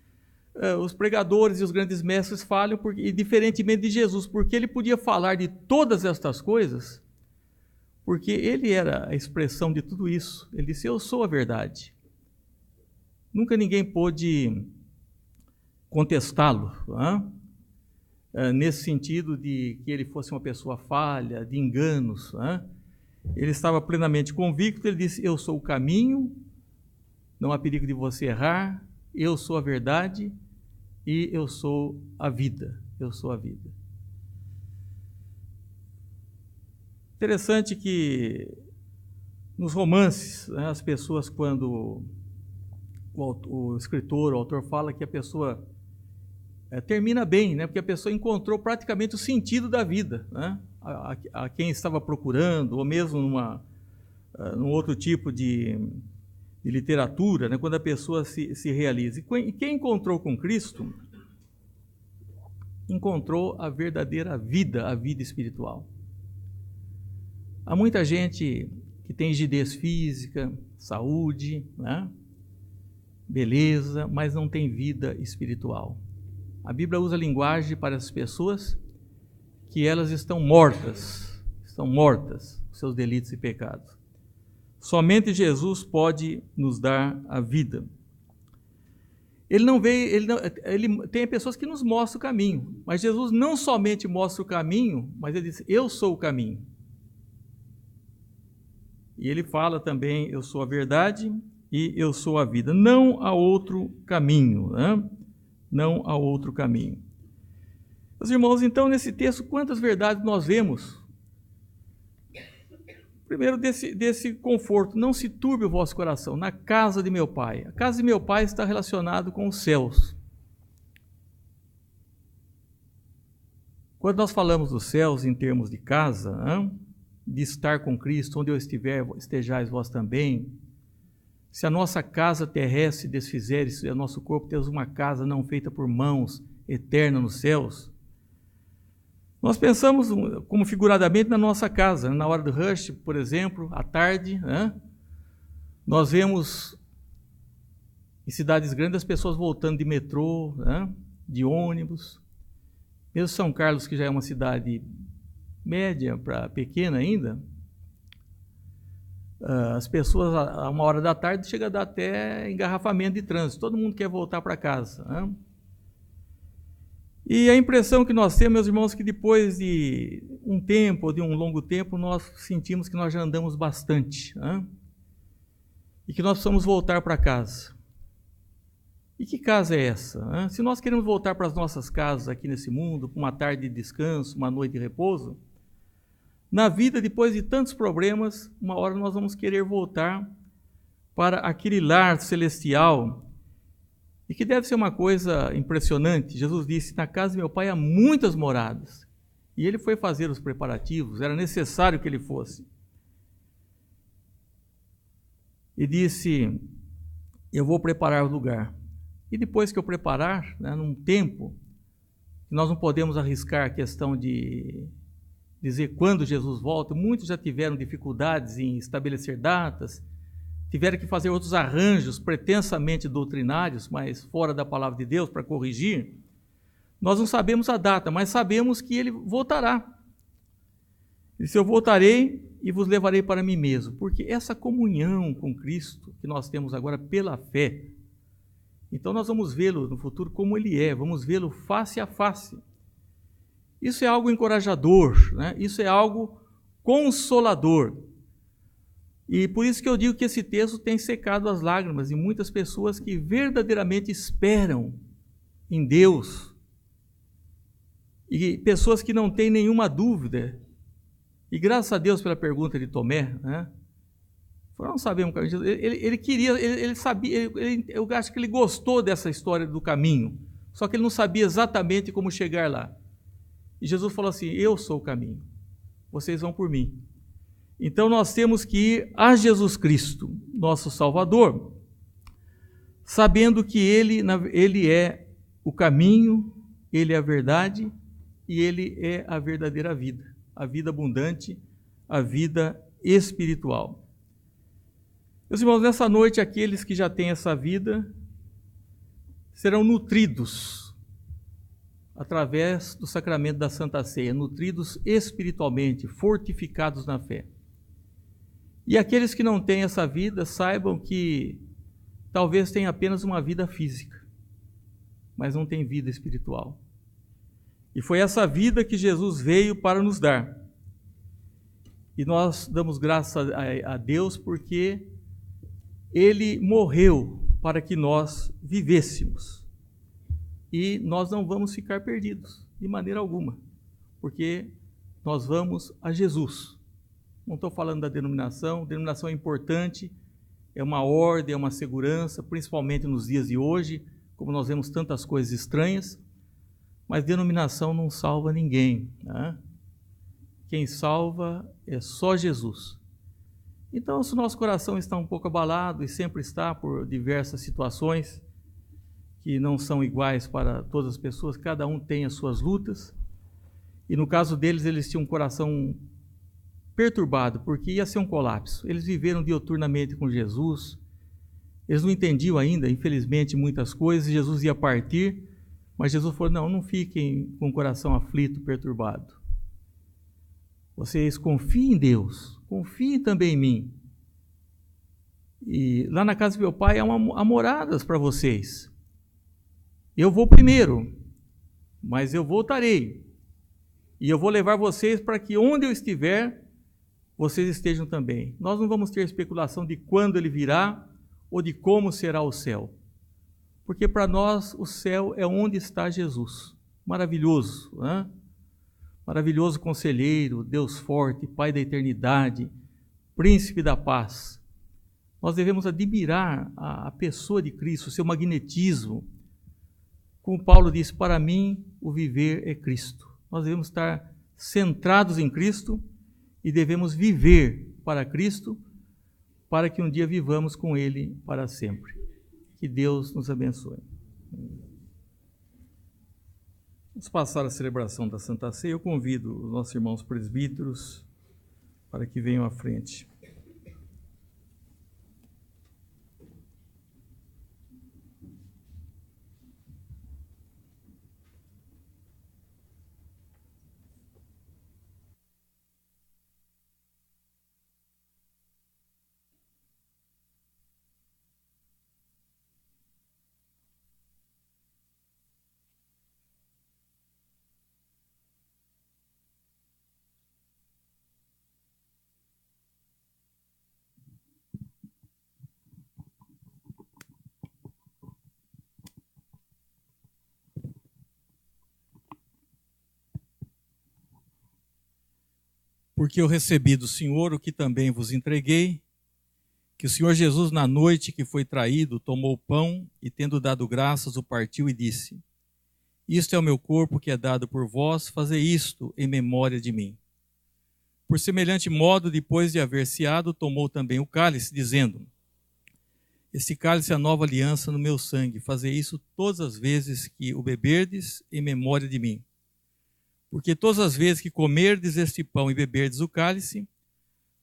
Speaker 4: os pregadores e os grandes mestres falam, e diferentemente de Jesus, porque ele podia falar de todas estas coisas, porque ele era a expressão de tudo isso. Ele disse, eu sou a verdade. Nunca ninguém pôde contestá-lo, nesse sentido de que ele fosse uma pessoa falha, de enganos. Ele estava plenamente convicto, ele disse, eu sou o caminho, não há perigo de você errar. Eu sou a verdade e eu sou a vida. Eu sou a vida. Interessante que nos romances, né, as pessoas, quando o escritor, o autor fala que a pessoa termina bem, né, porque a pessoa encontrou praticamente o sentido da vida, né, a quem estava procurando, ou mesmo num outro tipo de literatura, né, quando a pessoa se realiza. E quem encontrou com Cristo, encontrou a verdadeira vida, a vida espiritual. Há muita gente que tem rigidez física, saúde, né, beleza, mas não tem vida espiritual. A Bíblia usa linguagem para as pessoas que elas estão mortas dos seus delitos e pecados. Somente Jesus pode nos dar a vida. Ele tem pessoas que nos mostram o caminho, mas Jesus não somente mostra o caminho, mas ele diz: eu sou o caminho. E ele fala também: eu sou a verdade e eu sou a vida. Não há outro caminho, né? Não há outro caminho. Meus irmãos, então, nesse texto, quantas verdades nós vemos? Primeiro, desse conforto: não se turbe o vosso coração, na casa de meu Pai. A casa de meu Pai está relacionado com os céus. Quando nós falamos dos céus em termos de casa, né, de estar com Cristo, onde eu estiver, estejais vós também. Se a nossa casa terrestre se desfizer, se o nosso corpo temos uma casa não feita por mãos, eterna nos céus, nós pensamos, como figuradamente, na nossa casa. Na hora do rush, por exemplo, à tarde, né, nós vemos em cidades grandes as pessoas voltando de metrô, né, de ônibus. Mesmo São Carlos, que já é uma cidade média para pequena ainda, as pessoas a 13h chega a dar até engarrafamento de trânsito. Todo mundo quer voltar para casa, né? E a impressão que nós temos, meus irmãos, que depois de um tempo, ou de um longo tempo, nós sentimos que nós já andamos bastante, né? E que nós precisamos voltar para casa. E que casa é essa, né? Se nós queremos voltar para as nossas casas aqui nesse mundo, para uma tarde de descanso, uma noite de repouso, na vida, depois de tantos problemas, uma hora nós vamos querer voltar para aquele lar celestial, e que deve ser uma coisa impressionante. Jesus disse: na casa de meu Pai há muitas moradas, e ele foi fazer os preparativos, era necessário que ele fosse. E disse: eu vou preparar o lugar. E depois que eu preparar, né, num tempo, nós não podemos arriscar a questão de dizer quando Jesus volta. Muitos já tiveram dificuldades em estabelecer datas, tiveram que fazer outros arranjos pretensamente doutrinários, mas fora da palavra de Deus, para corrigir. Nós não sabemos a data, mas sabemos que ele voltará. Ele disse: eu voltarei e vos levarei para mim mesmo, porque essa comunhão com Cristo que nós temos agora pela fé, então nós vamos vê-lo no futuro como ele é, vamos vê-lo face a face. Isso é algo encorajador, né? Isso é algo consolador. E por isso que eu digo que esse texto tem secado as lágrimas de muitas pessoas que verdadeiramente esperam em Deus. E pessoas que não têm nenhuma dúvida. E graças a Deus pela pergunta de Tomé, né? Não sabemos o caminho. Ele queria, ele sabia, eu acho que ele gostou dessa história do caminho, só que ele não sabia exatamente como chegar lá. E Jesus falou assim: eu sou o caminho, vocês vão por mim. Então nós temos que ir a Jesus Cristo, nosso Salvador, sabendo que Ele é o caminho, Ele é a verdade e Ele é a verdadeira vida, a vida abundante, a vida espiritual. Meus irmãos, nessa noite, aqueles que já têm essa vida serão nutridos através do sacramento da Santa Ceia, nutridos espiritualmente, fortificados na fé. E aqueles que não têm essa vida, saibam que talvez tenham apenas uma vida física, mas não tem vida espiritual. E foi essa vida que Jesus veio para nos dar. E nós damos graças a Deus porque Ele morreu para que nós vivêssemos. E nós não vamos ficar perdidos, de maneira alguma, porque nós vamos a Jesus. Não estou falando da denominação é importante, é uma ordem, é uma segurança, principalmente nos dias de hoje, como nós vemos tantas coisas estranhas, mas denominação não salva ninguém, né? Quem salva é só Jesus. Então, se o nosso coração está um pouco abalado, e sempre está por diversas situações que não são iguais para todas as pessoas, cada um tem as suas lutas, e no caso deles, eles tinham um coração perturbado, porque ia ser um colapso. Eles viveram diuturnamente com Jesus, eles não entendiam ainda, infelizmente, muitas coisas, Jesus ia partir, mas Jesus falou, não fiquem com o coração aflito, perturbado. Vocês confiem em Deus, confiem também em mim. E lá na casa do meu pai há moradas para vocês. Eu vou primeiro, mas eu voltarei. E eu vou levar vocês para que onde eu estiver, vocês estejam também. Nós não vamos ter especulação de quando ele virá ou de como será o céu. Porque para nós o céu é onde está Jesus. Maravilhoso, né? Maravilhoso conselheiro, Deus forte, Pai da eternidade, Príncipe da paz. Nós devemos admirar a pessoa de Cristo, o seu magnetismo. Como Paulo disse, para mim o viver é Cristo. Nós devemos estar centrados em Cristo e devemos viver para Cristo, para que um dia vivamos com Ele para sempre. Que Deus nos abençoe. Vamos passar a celebração da Santa Ceia. Eu convido os nossos irmãos presbíteros para que venham à frente. Porque eu recebi do Senhor o que também vos entreguei, que o Senhor Jesus, na noite que foi traído, tomou o pão e, tendo dado graças, o partiu e disse: Isto é o meu corpo que é dado por vós, fazei isto em memória de mim. Por semelhante modo, depois de haver ceado, tomou também o cálice, dizendo: Este cálice é a nova aliança no meu sangue, fazei isso todas as vezes que o beberdes em memória de mim. Porque todas as vezes que comerdes este pão e beberdes o cálice,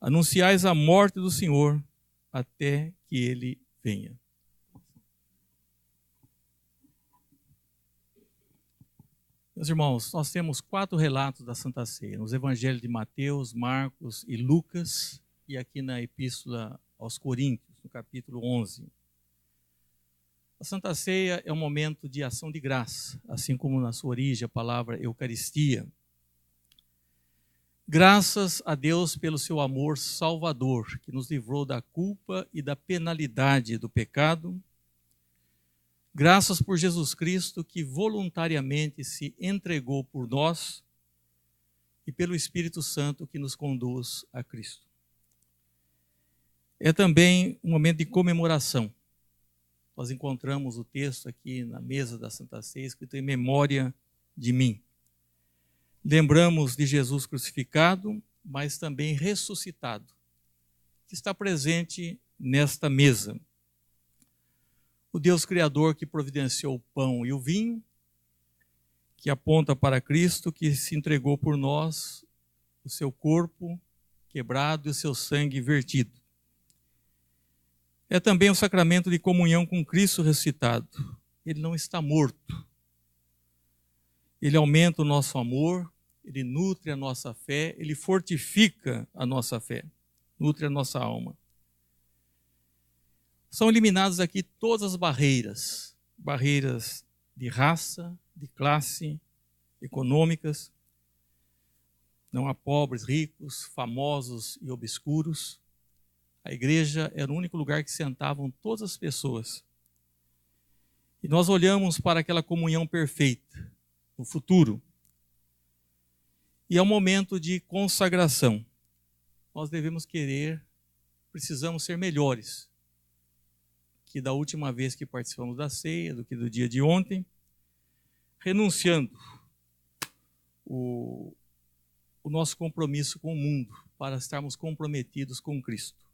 Speaker 4: anunciais a morte do Senhor até que ele venha. Meus irmãos, nós temos 4 relatos da Santa Ceia, nos evangelhos de Mateus, Marcos e Lucas, e aqui na Epístola aos Coríntios, no capítulo 11. A Santa Ceia é um momento de ação de graça, assim como na sua origem a palavra Eucaristia. Graças a Deus pelo seu amor salvador, que nos livrou da culpa e da penalidade do pecado. Graças por Jesus Cristo, que voluntariamente se entregou por nós, e pelo Espírito Santo que nos conduz a Cristo. É também um momento de comemoração. Nós encontramos o texto aqui na mesa da Santa Ceia, escrito em memória de mim. Lembramos de Jesus crucificado, mas também ressuscitado, que está presente nesta mesa. O Deus Criador que providenciou o pão e o vinho, que aponta para Cristo, que se entregou por nós, o seu corpo quebrado e o seu sangue vertido. É também o sacramento de comunhão com Cristo ressuscitado. Ele não está morto. Ele aumenta o nosso amor, ele nutre a nossa fé, ele fortifica a nossa fé, nutre a nossa alma. São eliminadas aqui todas as barreiras de raça, de classe, econômicas. Não há pobres, ricos, famosos e obscuros. A igreja era o único lugar que sentavam todas as pessoas. E nós olhamos para aquela comunhão perfeita no futuro. E é um momento de consagração. Nós devemos precisamos ser melhores que da última vez que participamos da ceia, do que do dia de ontem, renunciando o nosso compromisso com o mundo para estarmos comprometidos com Cristo.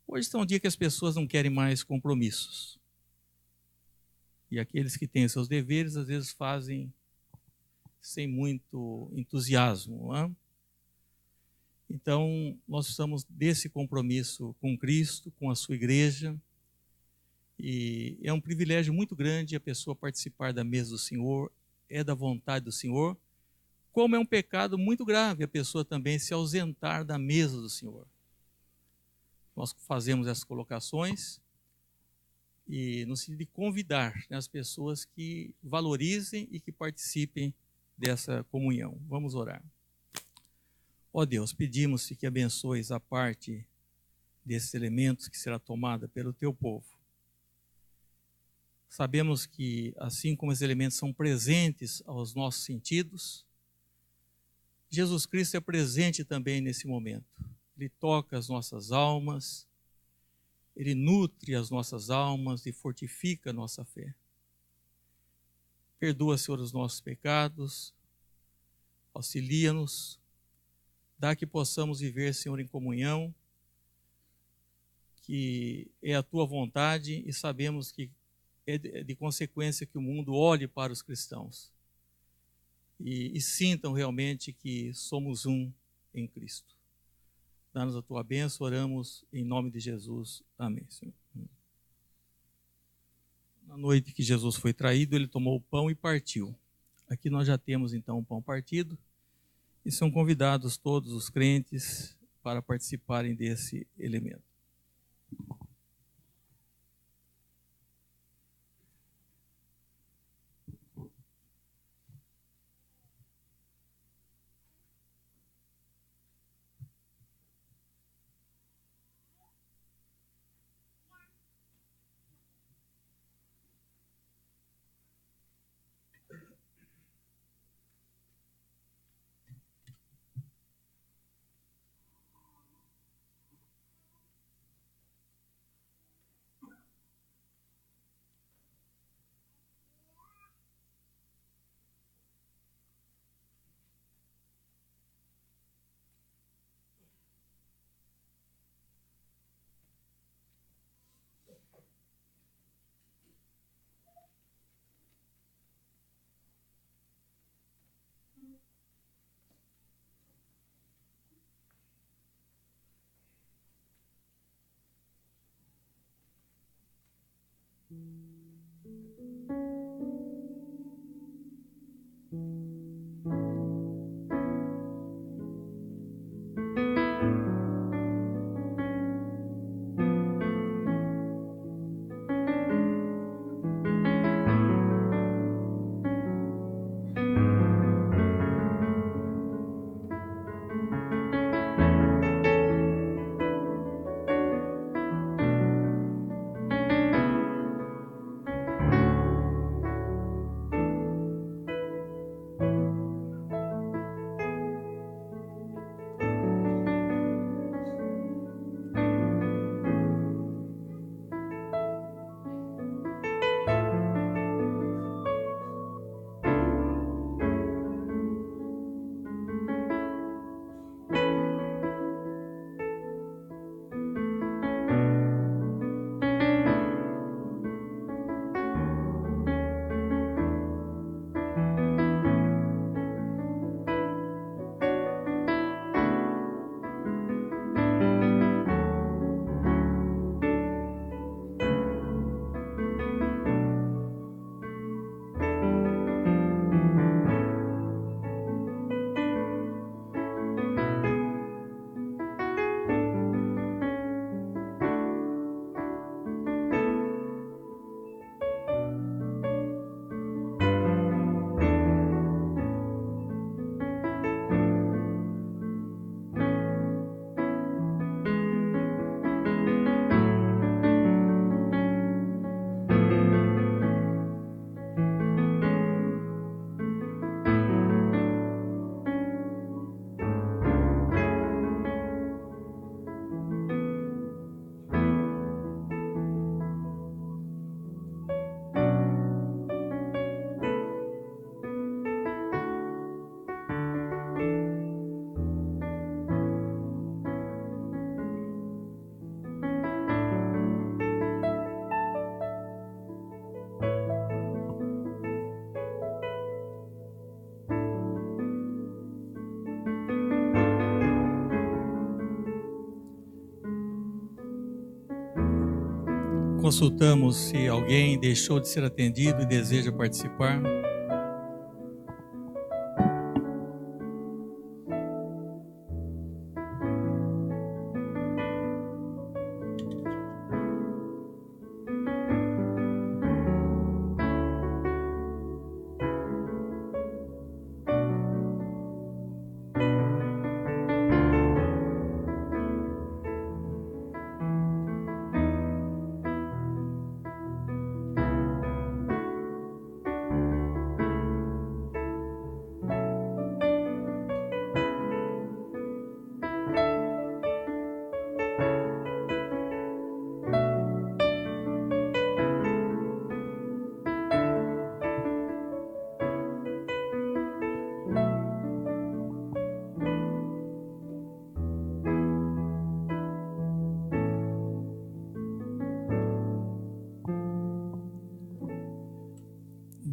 Speaker 4: Hoje está um dia que as pessoas não querem mais compromissos. E aqueles que têm seus deveres, às vezes fazem sem muito entusiasmo, não é? Então, nós precisamos desse compromisso com Cristo, com a sua igreja, e é um privilégio muito grande a pessoa participar da mesa do Senhor, é da vontade do Senhor, como é um pecado muito grave a pessoa também se ausentar da mesa do Senhor. Nós fazemos essas colocações e no sentido de convidar, né, as pessoas que valorizem e que participem dessa comunhão. Vamos orar. Ó Deus, pedimos-te que abençoes a parte desses elementos que será tomada pelo teu povo. Sabemos que, assim como os elementos são presentes aos nossos sentidos, Jesus Cristo é presente também nesse momento. Ele toca as nossas almas, Ele nutre as nossas almas e fortifica a nossa fé. Perdoa, Senhor, os nossos pecados, auxilia-nos, dá que possamos viver, Senhor, em comunhão, que é a Tua vontade e sabemos que é de consequência que o mundo olhe para os cristãos e sintam realmente que somos um em Cristo. Dá-nos a Tua bênção, oramos em nome de Jesus. Amém, Senhor. Na noite que Jesus foi traído, Ele tomou o pão e partiu. Aqui nós já temos então o pão partido e são convidados todos os crentes para participarem desse elemento. consultamos se alguém deixou de ser atendido e deseja participar.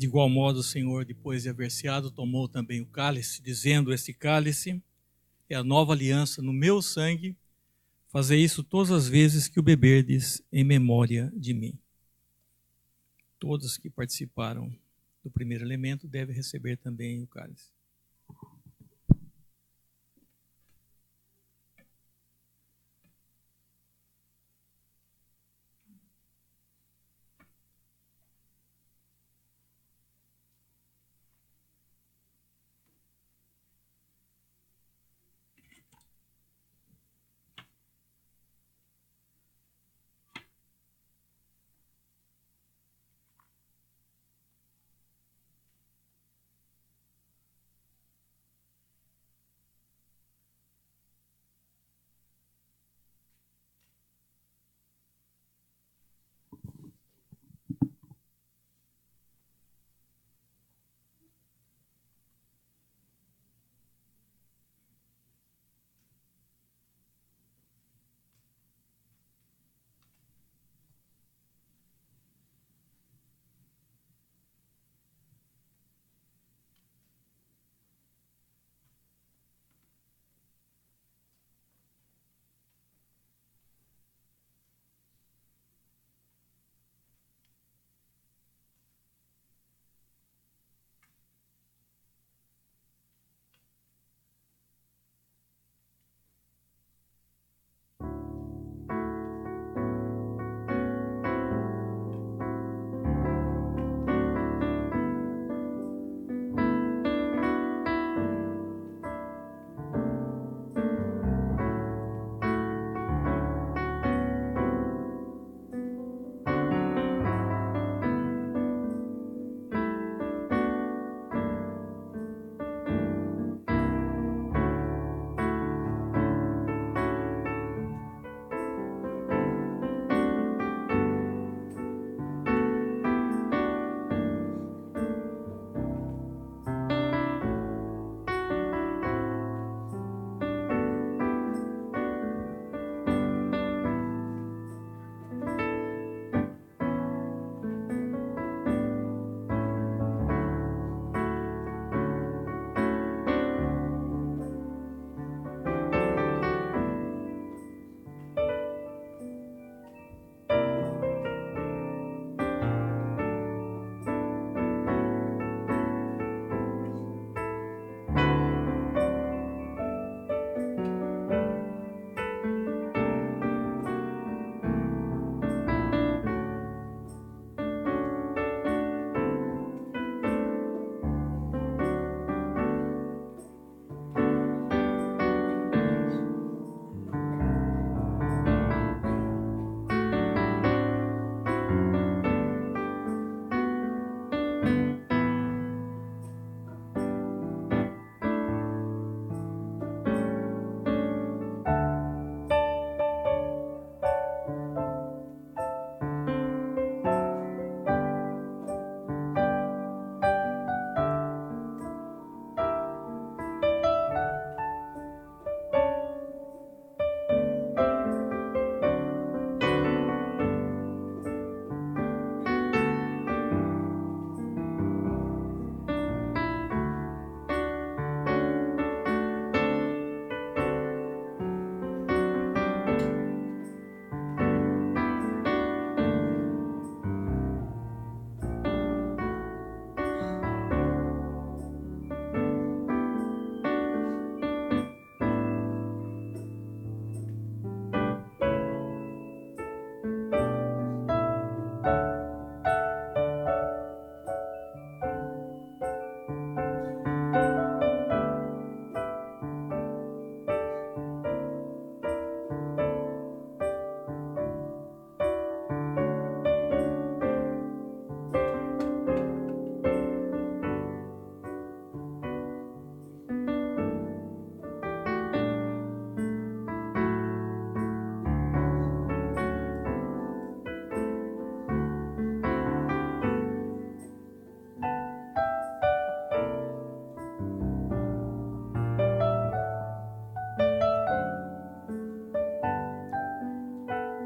Speaker 4: De igual modo, o Senhor, depois de haver ceado, tomou também o cálice, dizendo: este cálice é a nova aliança no meu sangue. Fazei isso todas as vezes que o beberdes em memória de mim. Todos que participaram do primeiro elemento devem receber também o cálice.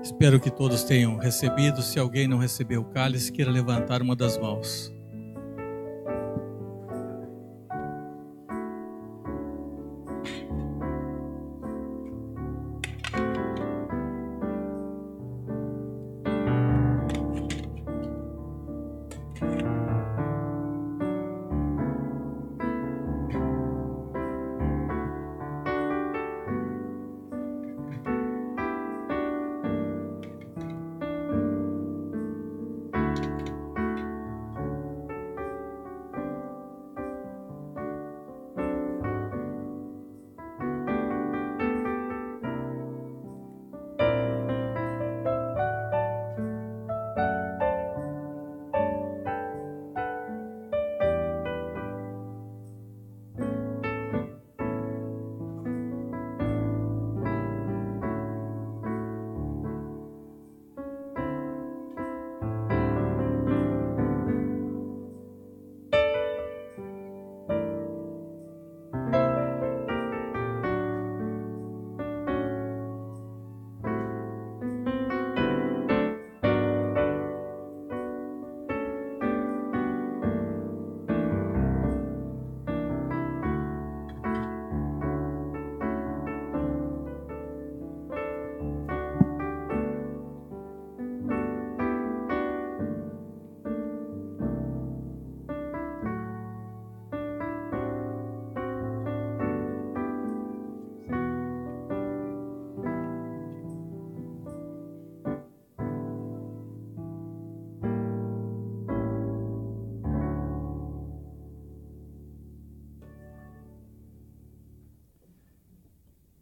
Speaker 4: Espero que todos tenham recebido. Se alguém não recebeu o cálice, queira levantar uma das mãos.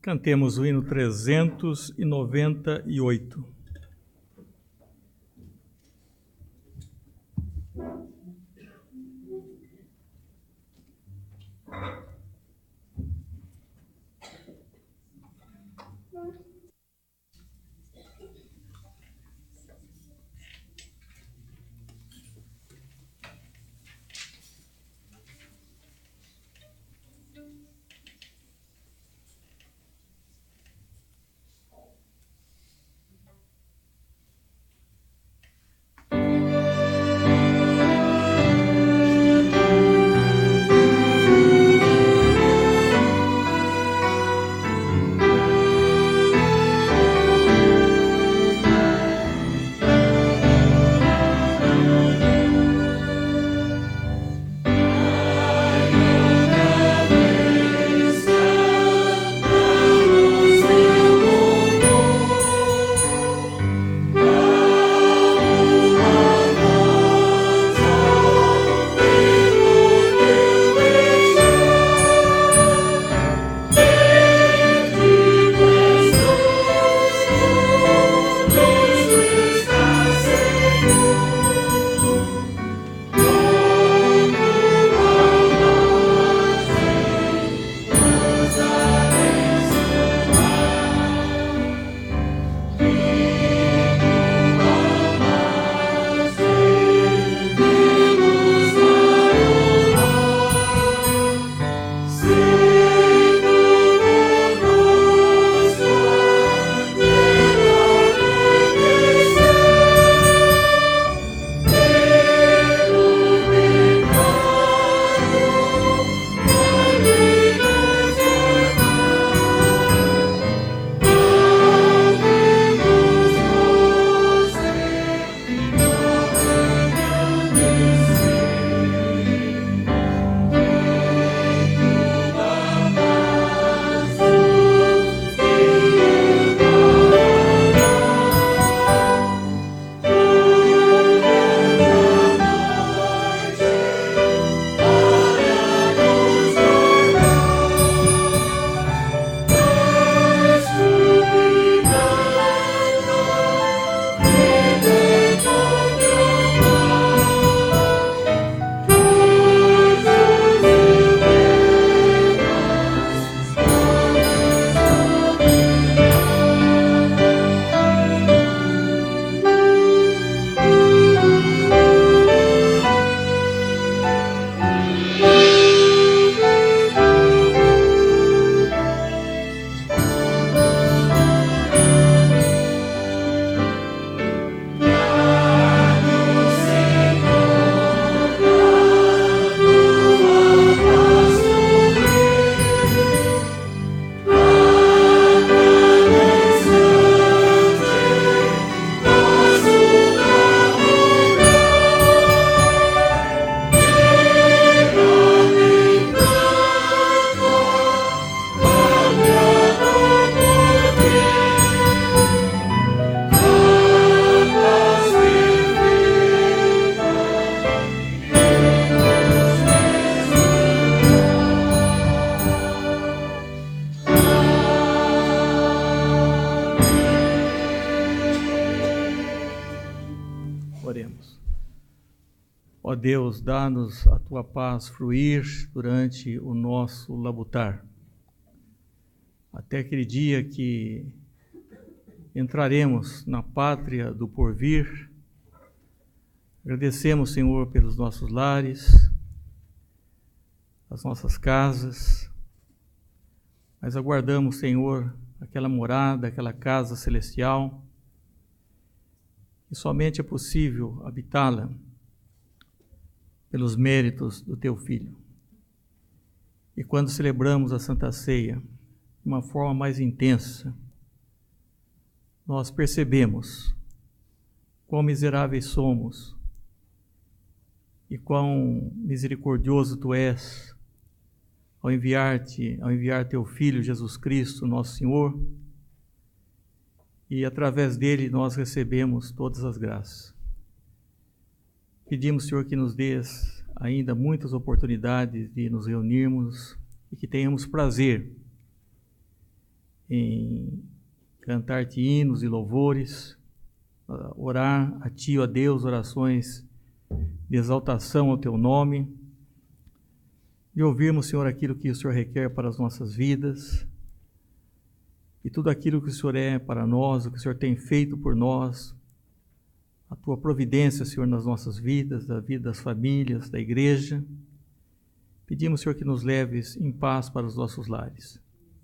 Speaker 4: Cantemos o hino 398. Ó Deus, dá-nos a tua paz fluir durante o nosso labutar, até aquele dia que entraremos na pátria do porvir. Agradecemos, Senhor, pelos nossos lares, as nossas casas, mas aguardamos, Senhor, aquela morada, aquela casa celestial, e somente é possível habitá-la pelos méritos do Teu Filho. E quando celebramos a Santa Ceia de uma forma mais intensa, nós percebemos quão miseráveis somos e quão misericordioso Tu és ao enviar Teu Filho Jesus Cristo, nosso Senhor, e através dele nós recebemos todas as graças. Pedimos, Senhor, que nos dês ainda muitas oportunidades de nos reunirmos e que tenhamos prazer em cantar-te hinos e louvores, orar a Ti, ó Deus, orações de exaltação ao Teu nome, e ouvirmos, Senhor, aquilo que o Senhor requer para as nossas vidas, e tudo aquilo que o Senhor é para nós, o que o Senhor tem feito por nós, a Tua providência, Senhor, nas nossas vidas, da vida das famílias, da igreja. Pedimos, Senhor, que nos leves em paz para os nossos lares.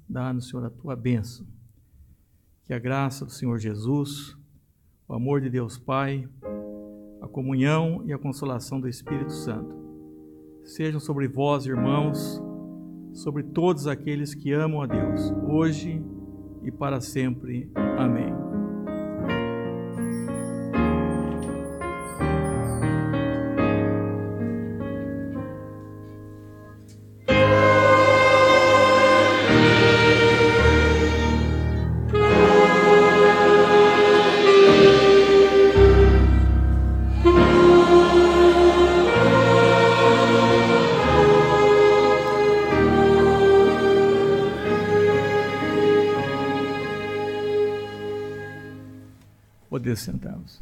Speaker 4: Dá-nos, Senhor, a Tua bênção. Que a graça do Senhor Jesus, o amor de Deus Pai, a comunhão e a consolação do Espírito Santo sejam sobre vós, irmãos, sobre todos aqueles que amam a Deus, hoje e para sempre. Amém. Poder sentarmos.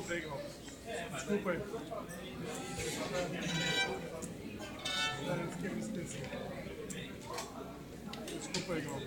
Speaker 2: Desculpa aí, Gal. Desculpa aí. Eu fiquei me esquecendo. Desculpa aí, Gal.